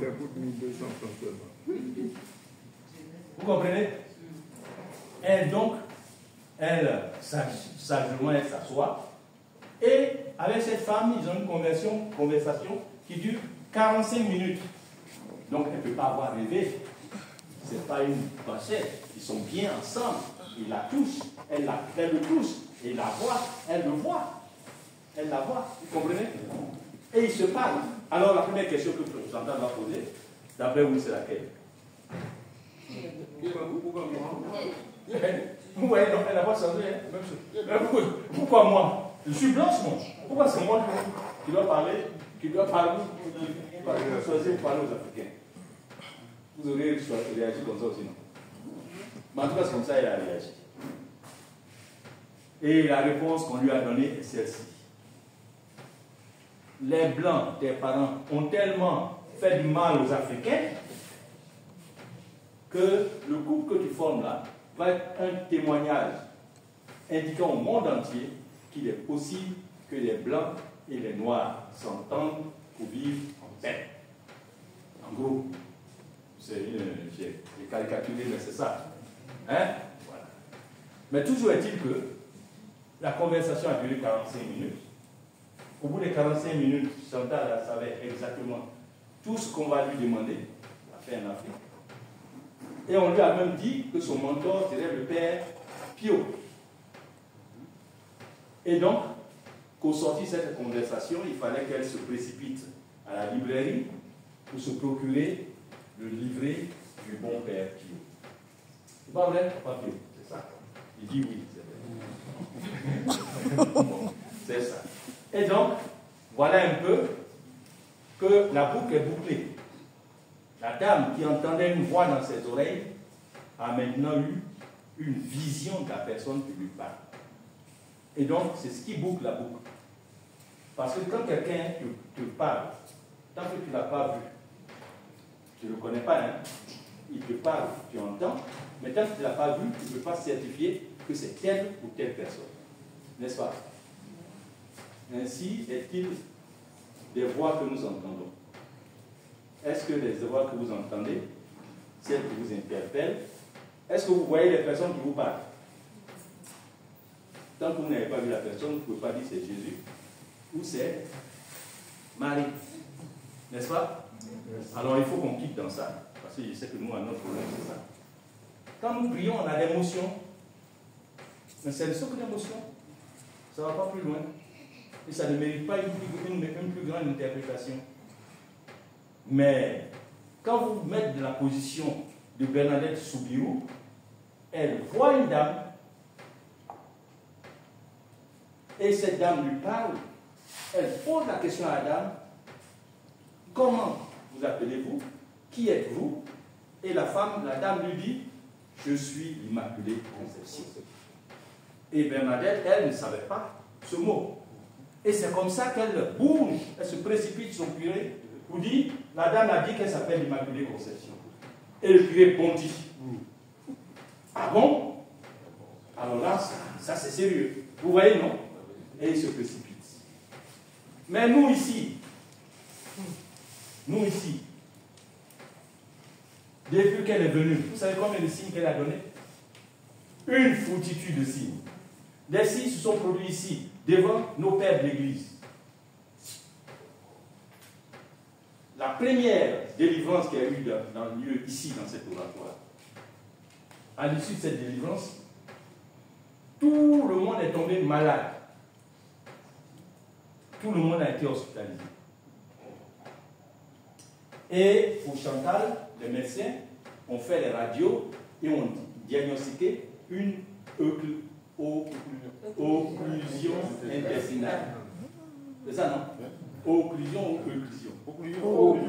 [SPEAKER 1] Vous comprenez? Et donc, elle, sagement, elle s'assoit. Et avec cette femme, ils ont une conversation qui dure 45 minutes. Donc, elle ne peut pas avoir rêvé. Ce n'est pas une bâchette. Ils sont bien ensemble. Il la touche. Elle le touche. Et il la voit. Elle le voit. Elle la voit. Vous comprenez? Et ils se parlent. Alors, la première question que Chantal va poser, d'après vous, c'est laquelle? Pourquoi moi? Vous voyez, donc elle n'a pas changé. Hein? Pourquoi moi? Je suis blanche, moi. Pourquoi c'est moi qui dois parler? Qui dois parler? Vous choisissez de parler aux Africains. Vous aurez réagi comme ça aussi, non? Mais en tout cas, c'est comme ça qu'elle a réagi. Et la réponse qu'on lui a donnée est celle-ci. Les Blancs, tes parents, ont tellement fait du mal aux Africains que le couple que tu formes là va être un témoignage indiquant au monde entier qu'il est possible que les Blancs et les Noirs s'entendent pour vivre en paix. En gros, j'ai caricaturé, mais c'est ça. Hein? Voilà. Mais toujours est-il que la conversation a duré 45 minutes. Au bout des 45 minutes, Chantal savait exactement tout ce qu'on va lui demander à faire en Afrique. Et on lui a même dit que son mentor serait le père Pio. Et donc, qu'au sortir de cette conversation, il fallait qu'elle se précipite à la librairie pour se procurer le livret du bon père Pio. C'est pas vrai, pas Pio, c'est ça. Il dit oui, c'est vrai. Bon, c'est ça. Et donc, voilà un peu que la boucle est bouclée. La dame qui entendait une voix dans ses oreilles a maintenant eu une vision de la personne qui lui parle. Et donc, c'est ce qui boucle la boucle. Parce que quand quelqu'un te parle, tant que tu ne l'as pas vu, tu ne le connais pas, hein, il te parle, tu entends, mais tant que tu ne l'as pas vu, tu ne peux pas certifier que c'est telle ou telle personne. N'est-ce pas? Ainsi est-il des voix que nous entendons. Est-ce que les voix que vous entendez, celles qui vous interpellent, est-ce que vous voyez les personnes qui vous parlent? Tant que vous n'avez pas vu la personne, vous ne pouvez pas dire c'est Jésus ou c'est Marie. N'est-ce pas? Alors il faut qu'on quitte dans ça. Parce que je sais que nous, à notre problème, c'est ça. Quand nous prions, on a l'émotion. Mais c'est le socle d'émotion. Ça ne va pas plus loin. Et ça ne mérite pas une plus grande interprétation. Mais quand vous vous mettez dans la position de Bernadette Soubirous, elle voit une dame et cette dame lui parle. Elle pose la question à la dame, comment vous appelez-vous? Qui êtes-vous? Et la dame lui dit, je suis l'Immaculée Conception. Et Bernadette, elle ne savait pas ce mot. Et c'est comme ça qu'elle bouge, elle se précipite sur son curé pour dire, la dame a dit qu'elle s'appelle l'Immaculée Conception. Et le curé bondit. Ah bon? Alors là, ça c'est sérieux. Vous voyez, non? Et il se précipite. Mais nous ici, depuis qu'elle est venue, vous savez combien de signes qu'elle a donné? Une foultitude de signes. Des signes se sont produits ici, devant nos pères de l'Église. La première délivrance qu'il y a eu dans le lieu ici, dans cet oratoire, à l'issue de cette délivrance, tout le monde est tombé malade. Tout le monde a été hospitalisé. Et pour Chantal, les médecins ont fait les radios et ont diagnostiqué une occlusion intestinale. C'est ça, non? Occlusion ou occlusion?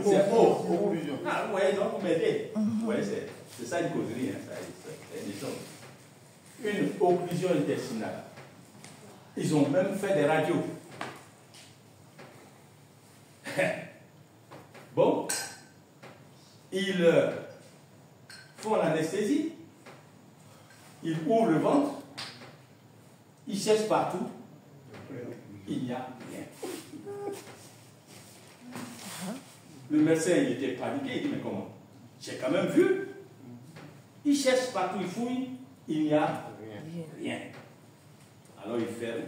[SPEAKER 1] C'est occlusion. Ah, ouais, donc vous m'aidez. Ouais, c'est ça une causerie, hein, c'est des choses. Une occlusion intestinale. Ils ont même fait des radios. Bon, ils font l'anesthésie, ils ouvrent le ventre, ils cherchent partout, il n'y a rien. Le médecin, il était paniqué, il dit, mais comment? J'ai quand même vu. Il cherche partout, il fouille, il n'y a rien. Alors il ferme.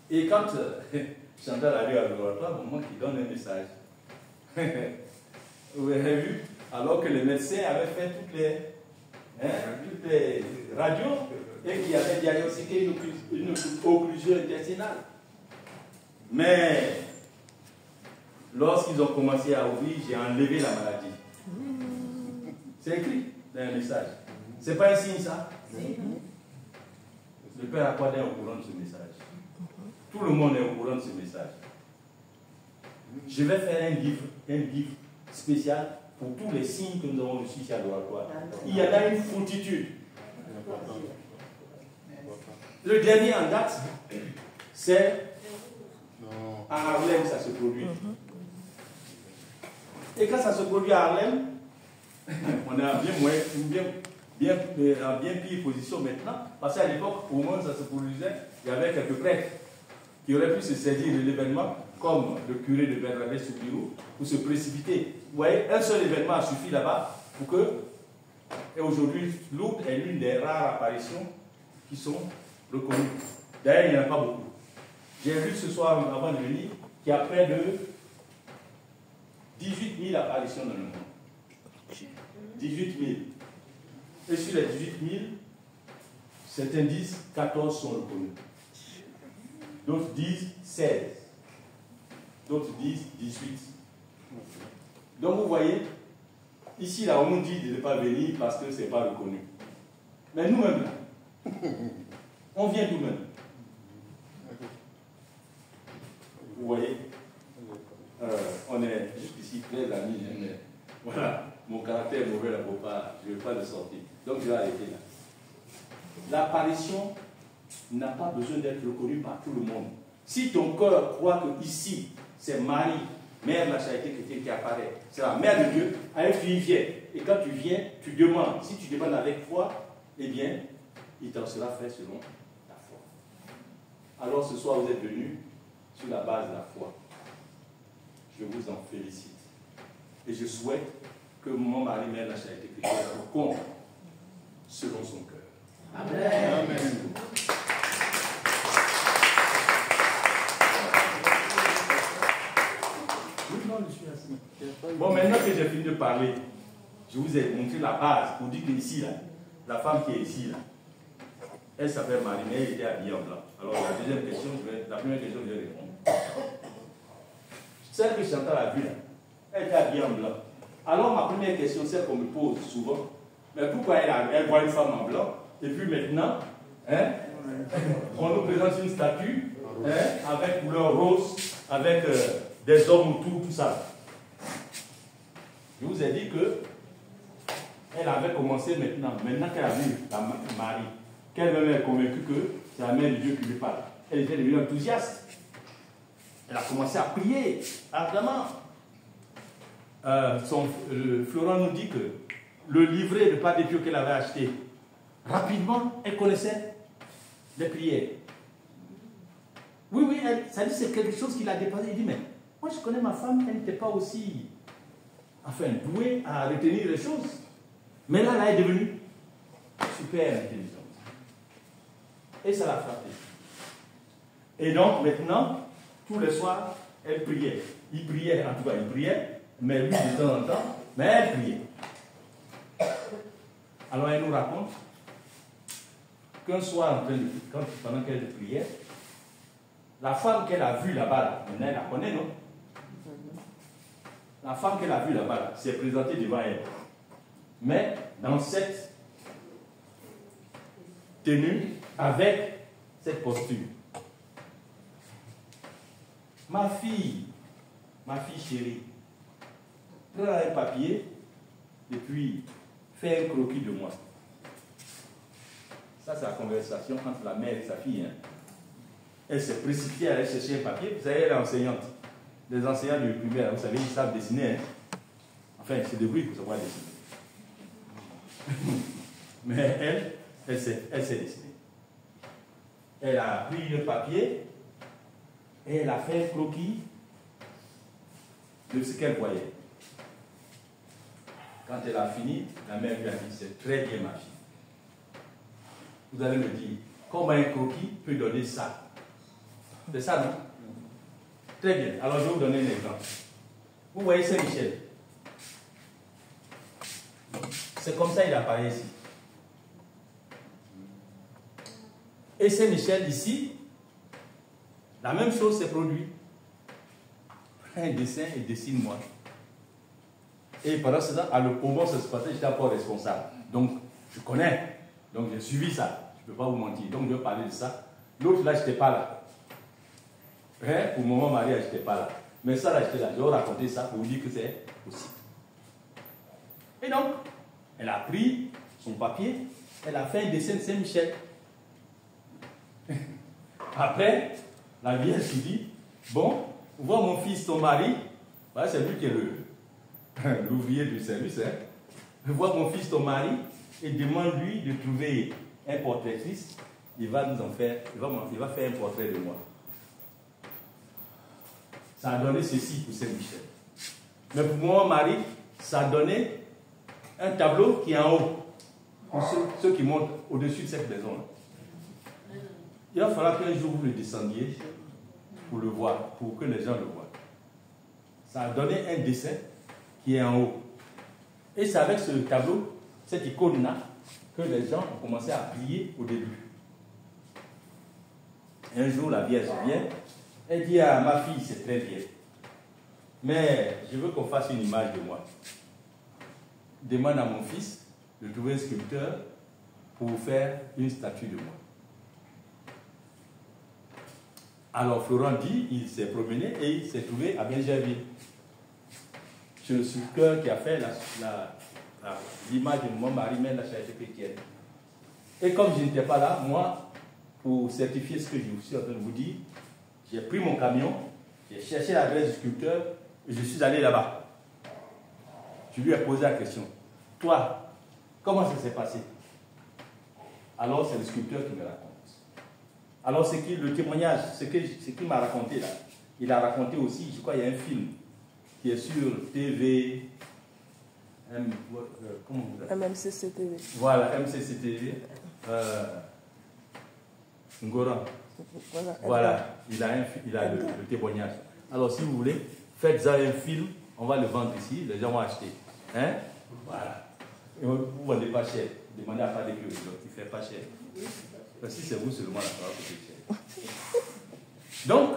[SPEAKER 1] Et quand Chantal arrive à l'oratoire, au moment qu'il donne un message. Vous avez vu? Alors que le médecin avait fait toutes les radios et qu'il avait diagnostiqué une occlusion intestinale. Mais lorsqu'ils ont commencé à ouvrir, j'ai enlevé la maladie. C'est écrit dans un message. C'est pas un signe, ça? Le Père Aquada est au courant de ce message. Tout le monde est au courant de ce message. Je vais faire un livre spécial pour tous les signes que nous avons reçus ici à l'oratoire. Il y en a une foultitude. Le dernier en date, c'est à Harlem, ça se produit. Et quand ça se produit à Harlem, on est en bien pire position maintenant, parce qu'à l'époque, au moment où ça se produisait, il y avait quelques prêtres qui auraient pu se saisir de l'événement, comme le curé de Bernadette Soubirous, pour se précipiter. Vous voyez, un seul événement a suffi là-bas pour que, et aujourd'hui, Lourdes est l'une des rares apparitions qui sont reconnues. D'ailleurs, il n'y en a pas beaucoup. J'ai vu ce soir, avant de venir, qu'il y a près de 18 000 apparitions dans le monde. 18 000. Et sur les 18 000, certains disent 14 sont reconnus. D'autres disent 16. D'autres disent 18. Donc vous voyez, ici là on dit de ne pas venir parce que ce n'est pas reconnu. Mais nous-mêmes là, on vient nous-mêmes. Vous voyez, on est jusqu'ici très amis, mais voilà, mon caractère mauvais là pour pas, je ne vais pas le sortir. Donc je vais arrêter là. L'apparition n'a pas besoin d'être reconnue par tout le monde. Si ton cœur croit que ici, c'est Marie, Mère de la Charité chrétienne qui apparaît, c'est la Mère de Dieu, alors tu y viens. Et quand tu viens, tu demandes. Si tu demandes avec foi, eh bien, il t'en sera fait selon ta foi. Alors ce soir, vous êtes venus sur la base de la foi. Je vous en félicite. Et je souhaite que mon mari, Mère de la Charité chrétienne, vous compte selon son cœur. Amen. Amen. Bon, maintenant que j'ai fini de parler, je vous ai montré la base pour dire qu'ici, la femme qui est ici, là, Elle s'appelle Marie, mais elle était habillée en blanc. Alors la deuxième question, la première question, je vais répondre. Celle que Chantal a vue, elle était habillée en blanc. Alors ma première question, celle qu'on me pose souvent, mais pourquoi elle voit une femme en blanc, et puis maintenant, on nous présente une statue avec couleur rose, avec des hommes autour, tout ça. Je vous ai dit que elle avait commencé maintenant qu'elle a vu la Marie, qu'elle-même est convaincue que c'est la mère de Dieu qui lui parle. Elle était devenue enthousiaste. Elle a commencé à prier ardemment. Florent nous dit que le livret de Pas de Dieu qu'elle avait acheté, rapidement, elle connaissait les prières. Oui, ça dit c'est quelque chose qui l'a dépassé. Il dit, mais moi je connais ma femme, elle n'était pas aussi douée à retenir les choses. Mais là, elle est devenue super intelligente. Et ça l'a frappé. Et donc maintenant, tous les soirs, elle priait. Il priait, en tout cas, il priait, mais lui de temps en temps, mais elle priait. Alors elle nous raconte qu'un soir, pendant qu'elle priait, la femme qu'elle a vue là-bas, maintenant elle la connaît, non? La femme qu'elle a vue là-bas s'est présentée devant elle. Mais dans cette tenue, avec cette posture. Ma fille chérie, prends un papier et puis fais un croquis de moi. Ça, c'est la conversation entre la mère et sa fille. Elle s'est précipitée à aller chercher un papier. Vous savez, elle est enseignante. Les enseignants du primaire, vous savez, ils savent dessiner. Enfin, c'est des bruits pour savoir dessiner. Mais elle s'est dessinée. Elle a pris le papier et elle a fait un croquis de ce qu'elle voyait. Quand elle a fini, la mère lui a dit, c'est très bien ma fille. Vous allez me dire, comment un croquis peut donner ça? C'est ça, non? Très bien. Alors je vais vous donner un exemple. Vous voyez Saint-Michel? C'est comme ça il apparaît ici. Et Saint-Michel ici, la même chose s'est produite. Prends un dessin et dessine-moi. Et pendant ce temps, au moment où ça se passait, j'étais encore responsable. Donc, je connais. Donc, j'ai suivi ça. Je ne peux pas vous mentir. Donc, je vais parler de ça. L'autre, là, je n'étais pas là. Pour le moment mariage, je n'étais pas là. Mais ça, là, j'étais là. Je vais raconter ça pour vous dire que c'est possible. Et donc, elle a pris son papier, elle a fait un dessin de Saint-Michel. Après, la Vierge lui dit, bon, vois mon fils, ton mari, voilà, c'est lui qui est l'ouvrier du service, vois mon fils, ton mari, et demande-lui de trouver un portraitiste, il va faire un portrait de moi. Ça a donné ceci pour Saint-Michel. Mais pour mon mari, ça a donné un tableau qui est en haut. Pour ceux qui montent au-dessus de cette maison-là. Il va falloir qu'un jour vous le descendiez pour le voir, pour que les gens le voient. Ça a donné un dessin qui est en haut. Et c'est avec ce tableau, cette icône-là, que les gens ont commencé à prier au début. Un jour, la Vierge vient, elle dit à ma fille, c'est très bien, mais je veux qu'on fasse une image de moi. Demande à mon fils de trouver un sculpteur pour faire une statue de moi. Alors Florent dit, il s'est promené et il s'est trouvé à Benjerville. C'est le sculpteur qui a fait l'image de mon mari, mais la charité chrétienne. Et comme je n'étais pas là, moi, pour certifier ce que je suis en train de vous dire, j'ai pris mon camion, j'ai cherché l'adresse du sculpteur et je suis allé là-bas. Je lui ai posé la question. Toi, comment ça s'est passé? Alors c'est le sculpteur qui me raconte. Alors c'est le témoignage, ce qu'il m'a raconté là. Il a raconté aussi, je crois il y a un film qui est sur TV,
[SPEAKER 2] MCCTV.
[SPEAKER 1] Voilà, MCCTV. Ngoran. Voilà, il a le témoignage. Alors si vous voulez, faites-en un film, on va le vendre ici, les gens vont acheter. Hein? Voilà. Et vous ne vendez pas cher. Demandez à Padre Claude, il ne fait pas cher. Si c'est vous seulement, là, ça va coûter cher. Donc,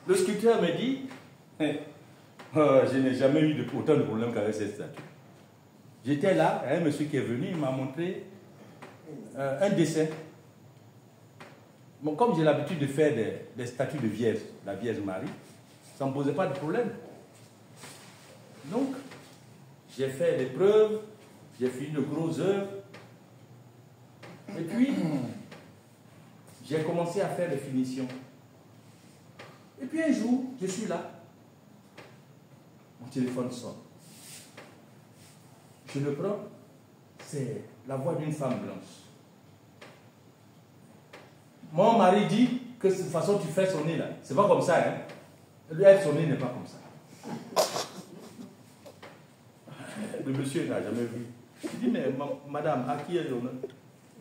[SPEAKER 1] le sculpteur me dit, je n'ai jamais eu autant de problèmes qu'avec cette statue. J'étais là, un monsieur qui est venu, il m'a montré un dessin. Bon, comme j'ai l'habitude de faire des statues de Vierge, la Vierge Marie, ça ne me posait pas de problème. Donc, j'ai fait des preuves, j'ai fini de grosses œuvres. Et puis, j'ai commencé à faire des finitions. Et puis un jour, je suis là. Mon téléphone sonne. Je le prends, c'est la voix d'une femme blanche. Mon mari dit que de toute façon tu fais sonner là. C'est pas comme ça, hein. Lui, son nez n'est pas comme ça. Le monsieur n'a jamais vu. Il dit, mais madame, à qui est l'honneur?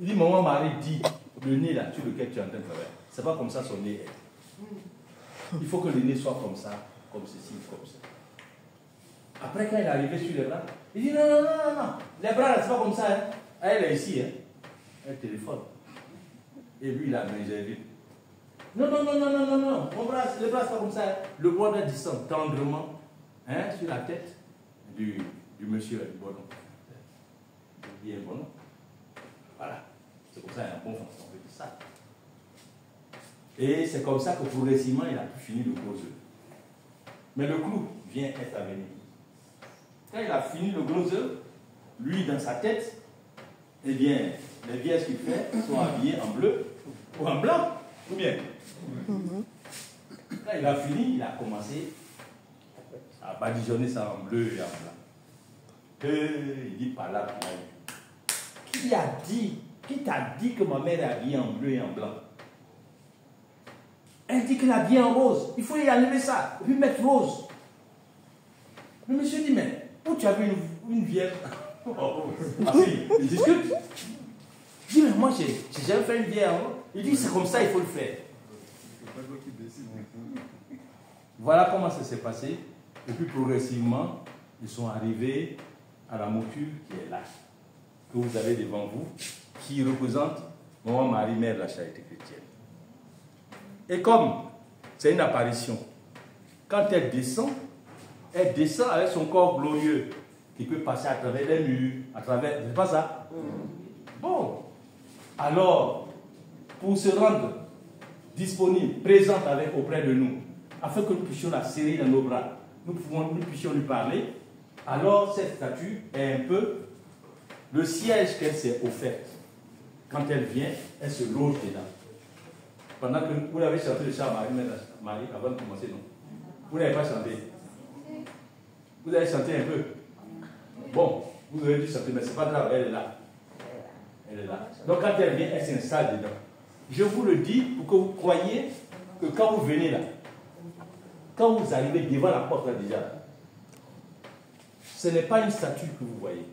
[SPEAKER 1] Il dit, mon mari dit, le nez là sur lequel tu es en train de travailler, c'est pas comme ça son nez est. Il faut que le nez soit comme ça, comme ceci, comme ça. Après, quand il est arrivé sur les bras, il dit, non, non, non, non, non. Les bras là, c'est pas comme ça, hein. Elle est ici, hein. Elle téléphone. Et lui, il a mangé. Non, non, non, non, non, non, non. Mon bras, le bras, c'est pas comme ça. Hein. Le bras doit descendre tendrement, hein, sur la tête du monsieur, du bonhomme. Il est bon. Voilà. C'est comme ça, il y a un bon français, on fait ça. Et c'est comme ça que progressivement, il a pu finir le gros œuf. Mais le clou vient être à venir. Quand il a fini le gros œuf, lui, dans sa tête, eh bien, les vierges qu'il fait sont habillées en bleu ou en blanc, ou bien. Quand il a fini, il a commencé à badigeonner ça en bleu et en blanc. Il dit par là, qui t'a dit que ma mère est habillée en bleu et en blanc? Elle dit qu'elle est habillée en rose. Il faut y enlever ça, et puis mettre rose. Le monsieur dit, mais où tu as vu une vierge? Il discute. Il dit, mais moi, j'ai jamais fait une vierge. Il dit, c'est comme ça, il faut le faire. Voilà comment ça s'est passé. Et puis progressivement, ils sont arrivés à la mouture qui est là, que vous avez devant vous, qui représente Maman Marie, Mère de la Charité chrétienne. Et comme c'est une apparition, quand elle descend avec son corps glorieux, qui peut passer à travers les murs, à travers... C'est pas ça? Bon. Alors, pour se rendre disponible, présente auprès de nous, afin que nous puissions la serrer dans nos bras, nous puissions lui parler, alors cette statue est un peu le siège qu'elle s'est offert. Quand elle vient, elle se loge dedans. Pendant que vous avez chanté le chant Marie, avant de commencer, non? Vous n'avez pas chanté. Vous avez chanté un peu. Bon, vous avez dû chanter, mais ce n'est pas grave, elle est là. Elle est là. Donc quand elle vient, elle s'installe dedans. Je vous le dis pour que vous croyiez que quand vous venez là, quand vous arrivez devant la porte là déjà, ce n'est pas une statue que vous voyez.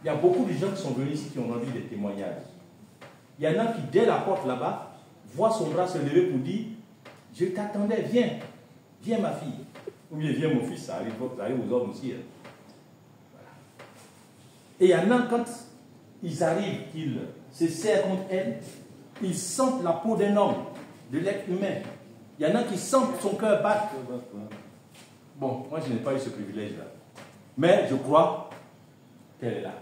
[SPEAKER 1] Il y a beaucoup de gens qui sont venus ici qui ont rendu des témoignages. Il y en a qui, dès la porte là-bas, voient son bras se lever pour dire, je t'attendais, viens, viens ma fille. Ou bien viens mon fils, ça arrive aux hommes aussi. Hein. Voilà. Et il y en a quand ils arrivent, qu'ils se serrent contre elle, ils sentent la peau d'un homme, de l'être humain. Il y en a qui sentent son cœur battre. Bon, moi je n'ai pas eu ce privilège-là. Mais je crois qu'elle est là.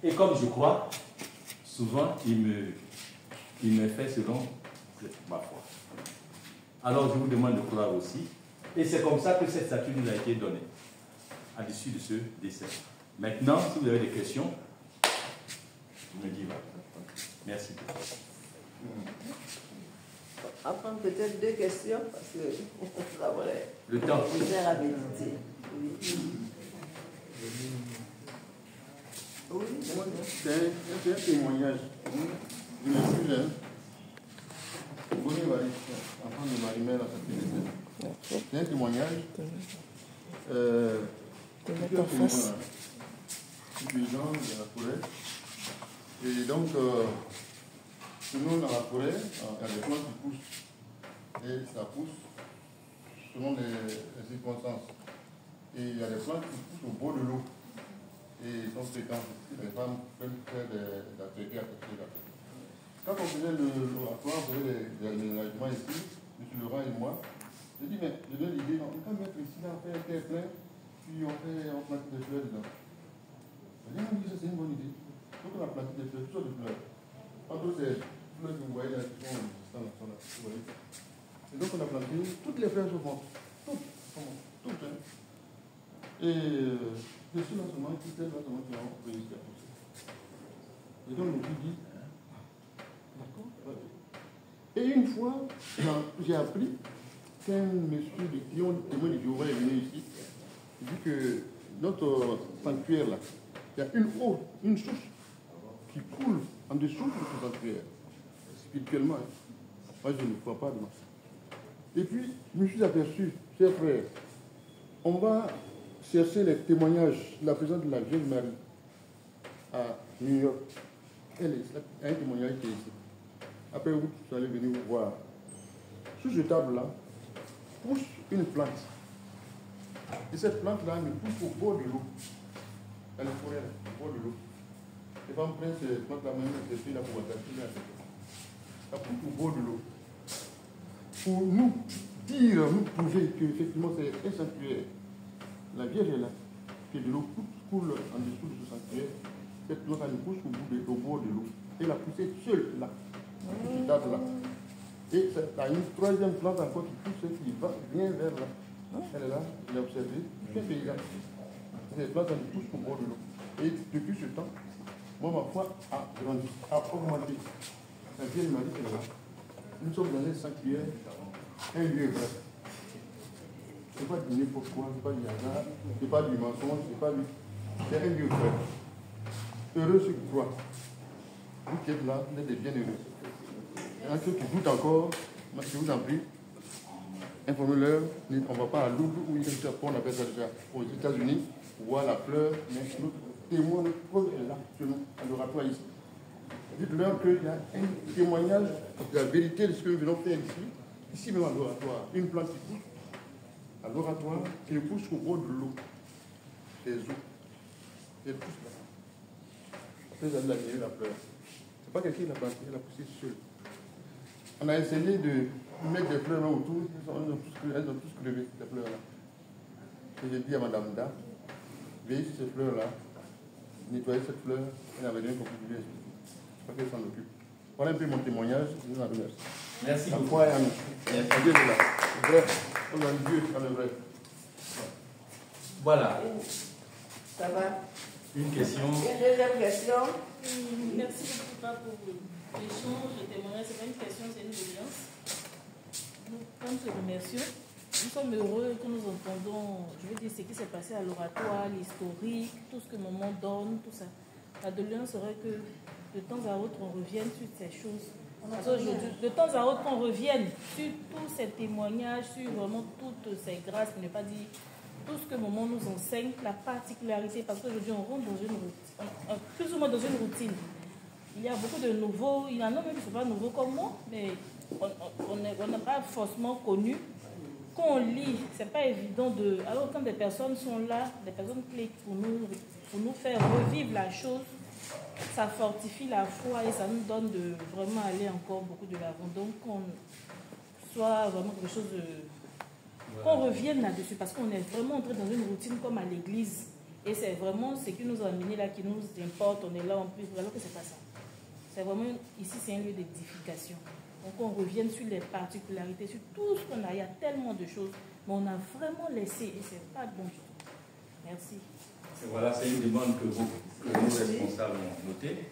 [SPEAKER 1] Et comme je crois, souvent il me fait selon ma foi. Alors je vous demande de croire aussi. Et c'est comme ça que cette statue nous a été donnée, à l'issue de ce dessin. Maintenant, si vous avez des questions, vous me dites. Merci.
[SPEAKER 3] Enfin, peut-être deux questions, parce que ça voulait.
[SPEAKER 1] Le temps.
[SPEAKER 3] Misère à méditer. Oui.
[SPEAKER 4] C'est un témoignage. Je me suis jeune. Bonne Marie, enfant de Marie-Mère, c'est un témoignage.
[SPEAKER 2] Te mettre en face.
[SPEAKER 4] Des gens de la forêt. Et donc, nous, dans la forêt, il y a des plantes qui poussent. Et ça pousse selon les circonstances. Et il y a des plantes qui poussent au bord de l'eau. Et sont fréquentes. Les femmes peuvent faire des ateliers à côté de la côté. quand on faisait l'oratoire, on faisait les aménagements ici, M. Laurent et moi, j'ai dit, mais je donne l'idée, on peut mettre ici, là, on fait un terre plein, puis on plante des fleurs dedans. J'ai dit, ça c'est une bonne idée. Donc on a planté des fleurs, toutes sortes de fleurs. Entre ces fleurs que vous voyez là, qui sont là, vous voyez. Et donc on a planté, toutes les fleurs se font, toutes. Hein. Et je suis là seulement, toutes les fleurs seulement qui ont réussi à pousser. Et donc je me suis dit, d'accord. Et une fois, j'ai appris qu'un monsieur de Guillaume, témoin de Jéhovah, est venu ici. Il dit que notre sanctuaire là, il y a une eau, une source qui coule en dessous de ce sanctuaire, spirituellement. Hein. Moi, je ne crois pas de moi. Et puis, je me suis aperçu, chers frères, on va chercher les témoignages de la présence de la Vierge Marie à New York. Elle est un témoignage qui est ici. Après, vous allez venir vous voir. Sous cette table-là, pousse une plante. Et cette plante-là ne pousse au bord de l'eau. Dans les forêts, au bord de l'eau. Les femmes prennent cette plante-là, même ces filles-là pour attaquer. Ça pousse au bord de l'eau. Pour nous dire, nous prouver qu'effectivement c'est un sanctuaire. La Vierge est là. Que de l'eau coule en dessous de ce sanctuaire. Cette plante-là ne pousse au bord de l'eau. Elle a poussé seule là. Cette table-là. Et il y a une troisième plante encore qui pousse, qui vient vers là. Elle est là, je l'ai observé. C'est un paysage. Cette plante, elle pousse au bord de l'eau. Et depuis ce temps, moi, ma foi a grandi, a augmenté. La Vierge Marie est là. Nous sommes dans un sanctuaire, un lieu vrai. Ce n'est pas du n'importe quoi, ce n'est pas du hasard, ce n'est pas du mensonge, c'est un lieu vrai. Heureux ceux qui croient. Vous qui êtes là, vous êtes des bienheureux. Il y en a ceux qui doutent encore, moi je vous en prie, informez-leur, on ne va pas à Louvre ou on appelle ça déjà aux États-Unis, pour voir la fleur, mais notre témoin, notre preuve est là, sur nous, à l'oratoire ici. Dites-leur qu'il y a un témoignage de la vérité de ce que nous venons faire ici même à l'oratoire. Une plante qui pousse à l'oratoire, qui pousse au bord de l'eau, des eaux. Elle pousse là. Après, elle a mis la fleur. Ce n'est pas quelqu'un qui l'a planté, elle a poussé seule. On a essayé de mettre des fleurs autour, elles ont tous crevé, ces fleurs-là. Et j'ai dit à Madame Da, veillez sur ces fleurs-là, nettoyez cette fleur, elle avait donné un contribué. Je crois qu'elle s'en occupe. Voilà un peu mon témoignage, je vous en remercie.
[SPEAKER 1] Merci beaucoup.
[SPEAKER 4] Foi et amour. Dieu est là. Vrai. On a Dieu dans le vrai.
[SPEAKER 1] Voilà.
[SPEAKER 3] Ça va?
[SPEAKER 1] Une question.
[SPEAKER 3] Une deuxième question.
[SPEAKER 2] Merci beaucoup pour l'échange, le témoignage. Ce n'est pas une question, c'est une audience. Nous te remercions. Nous sommes heureux que nous entendons, je veux dire, ce qui s'est passé à l'oratoire, l'historique, tout ce que maman donne, tout ça. La doléance serait que de temps à autre, on revienne sur ces choses. De temps à autre, on revienne sur tous ces témoignages, sur vraiment toutes ces grâces, pour ne pas dire tout ce que maman nous enseigne, la particularité, parce qu'aujourd'hui, on rentre dans une routine, plus ou moins dans une routine. Il y a beaucoup de nouveaux, il y en a même qui ne sont pas nouveaux comme moi, mais on n'a pas forcément connu. Quand on lit, ce n'est pas évident de... Alors quand des personnes sont là, des personnes clés pour nous faire revivre la chose, ça fortifie la foi et ça nous donne de vraiment aller encore beaucoup de l'avant. Donc qu'on soit vraiment quelque chose de... Qu'on revienne là-dessus, parce qu'on est vraiment entré dans une routine comme à l'église. Et c'est vraiment ce qui nous a amené là, qui nous importe, on est là en plus, alors que ce n'est pas ça. C'est vraiment, ici c'est un lieu d'édification. Donc on revienne sur les particularités, sur tout ce qu'on a. Il y a tellement de choses, mais on a vraiment laissé, et ce n'est pas bon. Merci.
[SPEAKER 1] Et voilà, c'est une demande que nos responsables ont notée.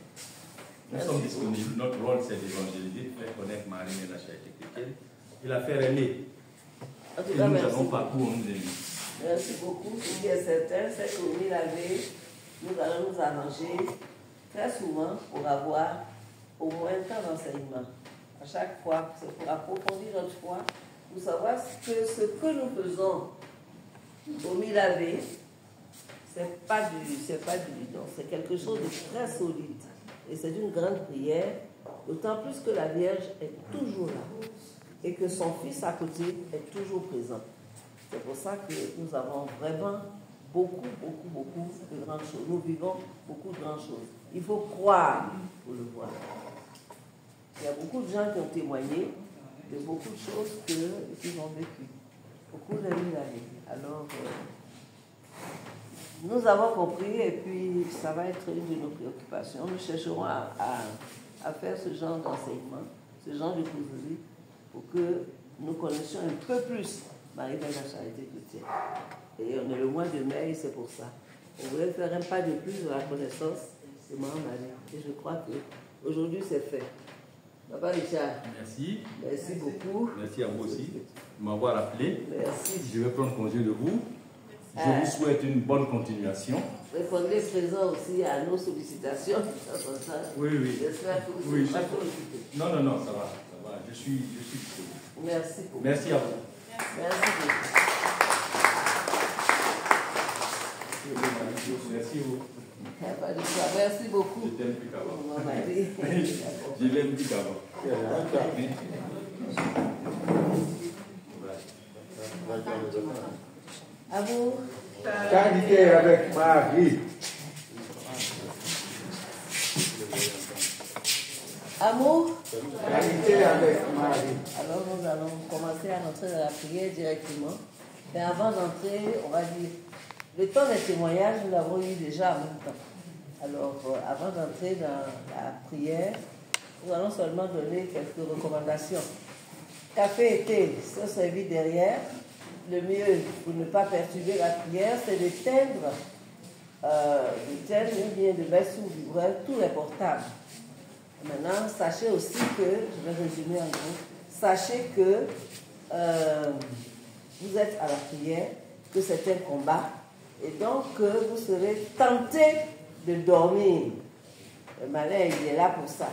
[SPEAKER 1] Nous sommes disponibles. Notre rôle, c'est d'évangéliser, de faire connaître Marie et la charité chrétienne et la faire aimer. Et nous n'avons pas où on nous aime.
[SPEAKER 3] Merci beaucoup. Ce qui est certain, c'est qu'au Milavé, nous allons nous arranger très souvent pour avoir au moins tant d'enseignements. À chaque fois, c'est pour approfondir notre foi, pour savoir que ce que nous faisons au Milavé, c'est pas du bidon, c'est quelque chose de très solide. Et c'est une grande prière, d'autant plus que la Vierge est toujours là et que son Fils à côté est toujours présent. C'est pour ça que nous avons vraiment beaucoup de grandes choses. Nous vivons beaucoup de grandes choses. Il faut croire pour le voir. Il y a beaucoup de gens qui ont témoigné de beaucoup de choses qu'ils ont vécues au cours de l'année. Alors, nous avons compris et puis ça va être une de nos préoccupations. Nous chercherons à faire ce genre d'enseignement, ce genre de causerie pour que nous connaissions un peu plus Marie-Belle de la Charité chrétienne. Et on est le mois de mai et c'est pour ça. On voulait faire un pas de plus de la connaissance de Marie. Et je crois qu'aujourd'hui c'est fait. Papa Richard.
[SPEAKER 1] Merci.
[SPEAKER 3] Merci beaucoup.
[SPEAKER 1] Merci à vous aussi de m'avoir appelé.
[SPEAKER 3] Merci.
[SPEAKER 1] Je vais prendre congé de vous. Je vous souhaite une bonne continuation.
[SPEAKER 3] Répondez présent aussi à nos sollicitations.
[SPEAKER 1] Oui, oui.
[SPEAKER 3] J'espère que vous
[SPEAKER 1] Oui,
[SPEAKER 3] ne pas trop occupé.
[SPEAKER 1] Non, ça va. Je suis disponible.
[SPEAKER 3] Merci beaucoup.
[SPEAKER 1] Merci à vous.
[SPEAKER 3] Merci beaucoup.
[SPEAKER 1] Merci à vous.
[SPEAKER 3] Merci beaucoup.
[SPEAKER 1] Je t'aime plus qu'avant.
[SPEAKER 3] Maman.
[SPEAKER 1] Je l'aime plus qu'avant.
[SPEAKER 3] Amour.
[SPEAKER 5] Qualité avec Marie.
[SPEAKER 3] Amour.
[SPEAKER 5] Qualité avec Marie.
[SPEAKER 3] Alors nous allons commencer à entrer dans la prière directement. Mais avant d'entrer, on va dire, le temps des témoignages, nous l'avons eu déjà en même temps. Alors, avant d'entrer dans la prière, nous allons seulement donner quelques recommandations. Café et thé sont servis derrière. Le mieux, pour ne pas perturber la prière, c'est d'éteindre ou bien de mettre sous vibreur tous les portables. Maintenant, sachez aussi que, je vais résumer en gros, sachez que vous êtes à la prière, que c'est un combat, et donc vous serez tenté de dormir. Le malin, il est là pour ça.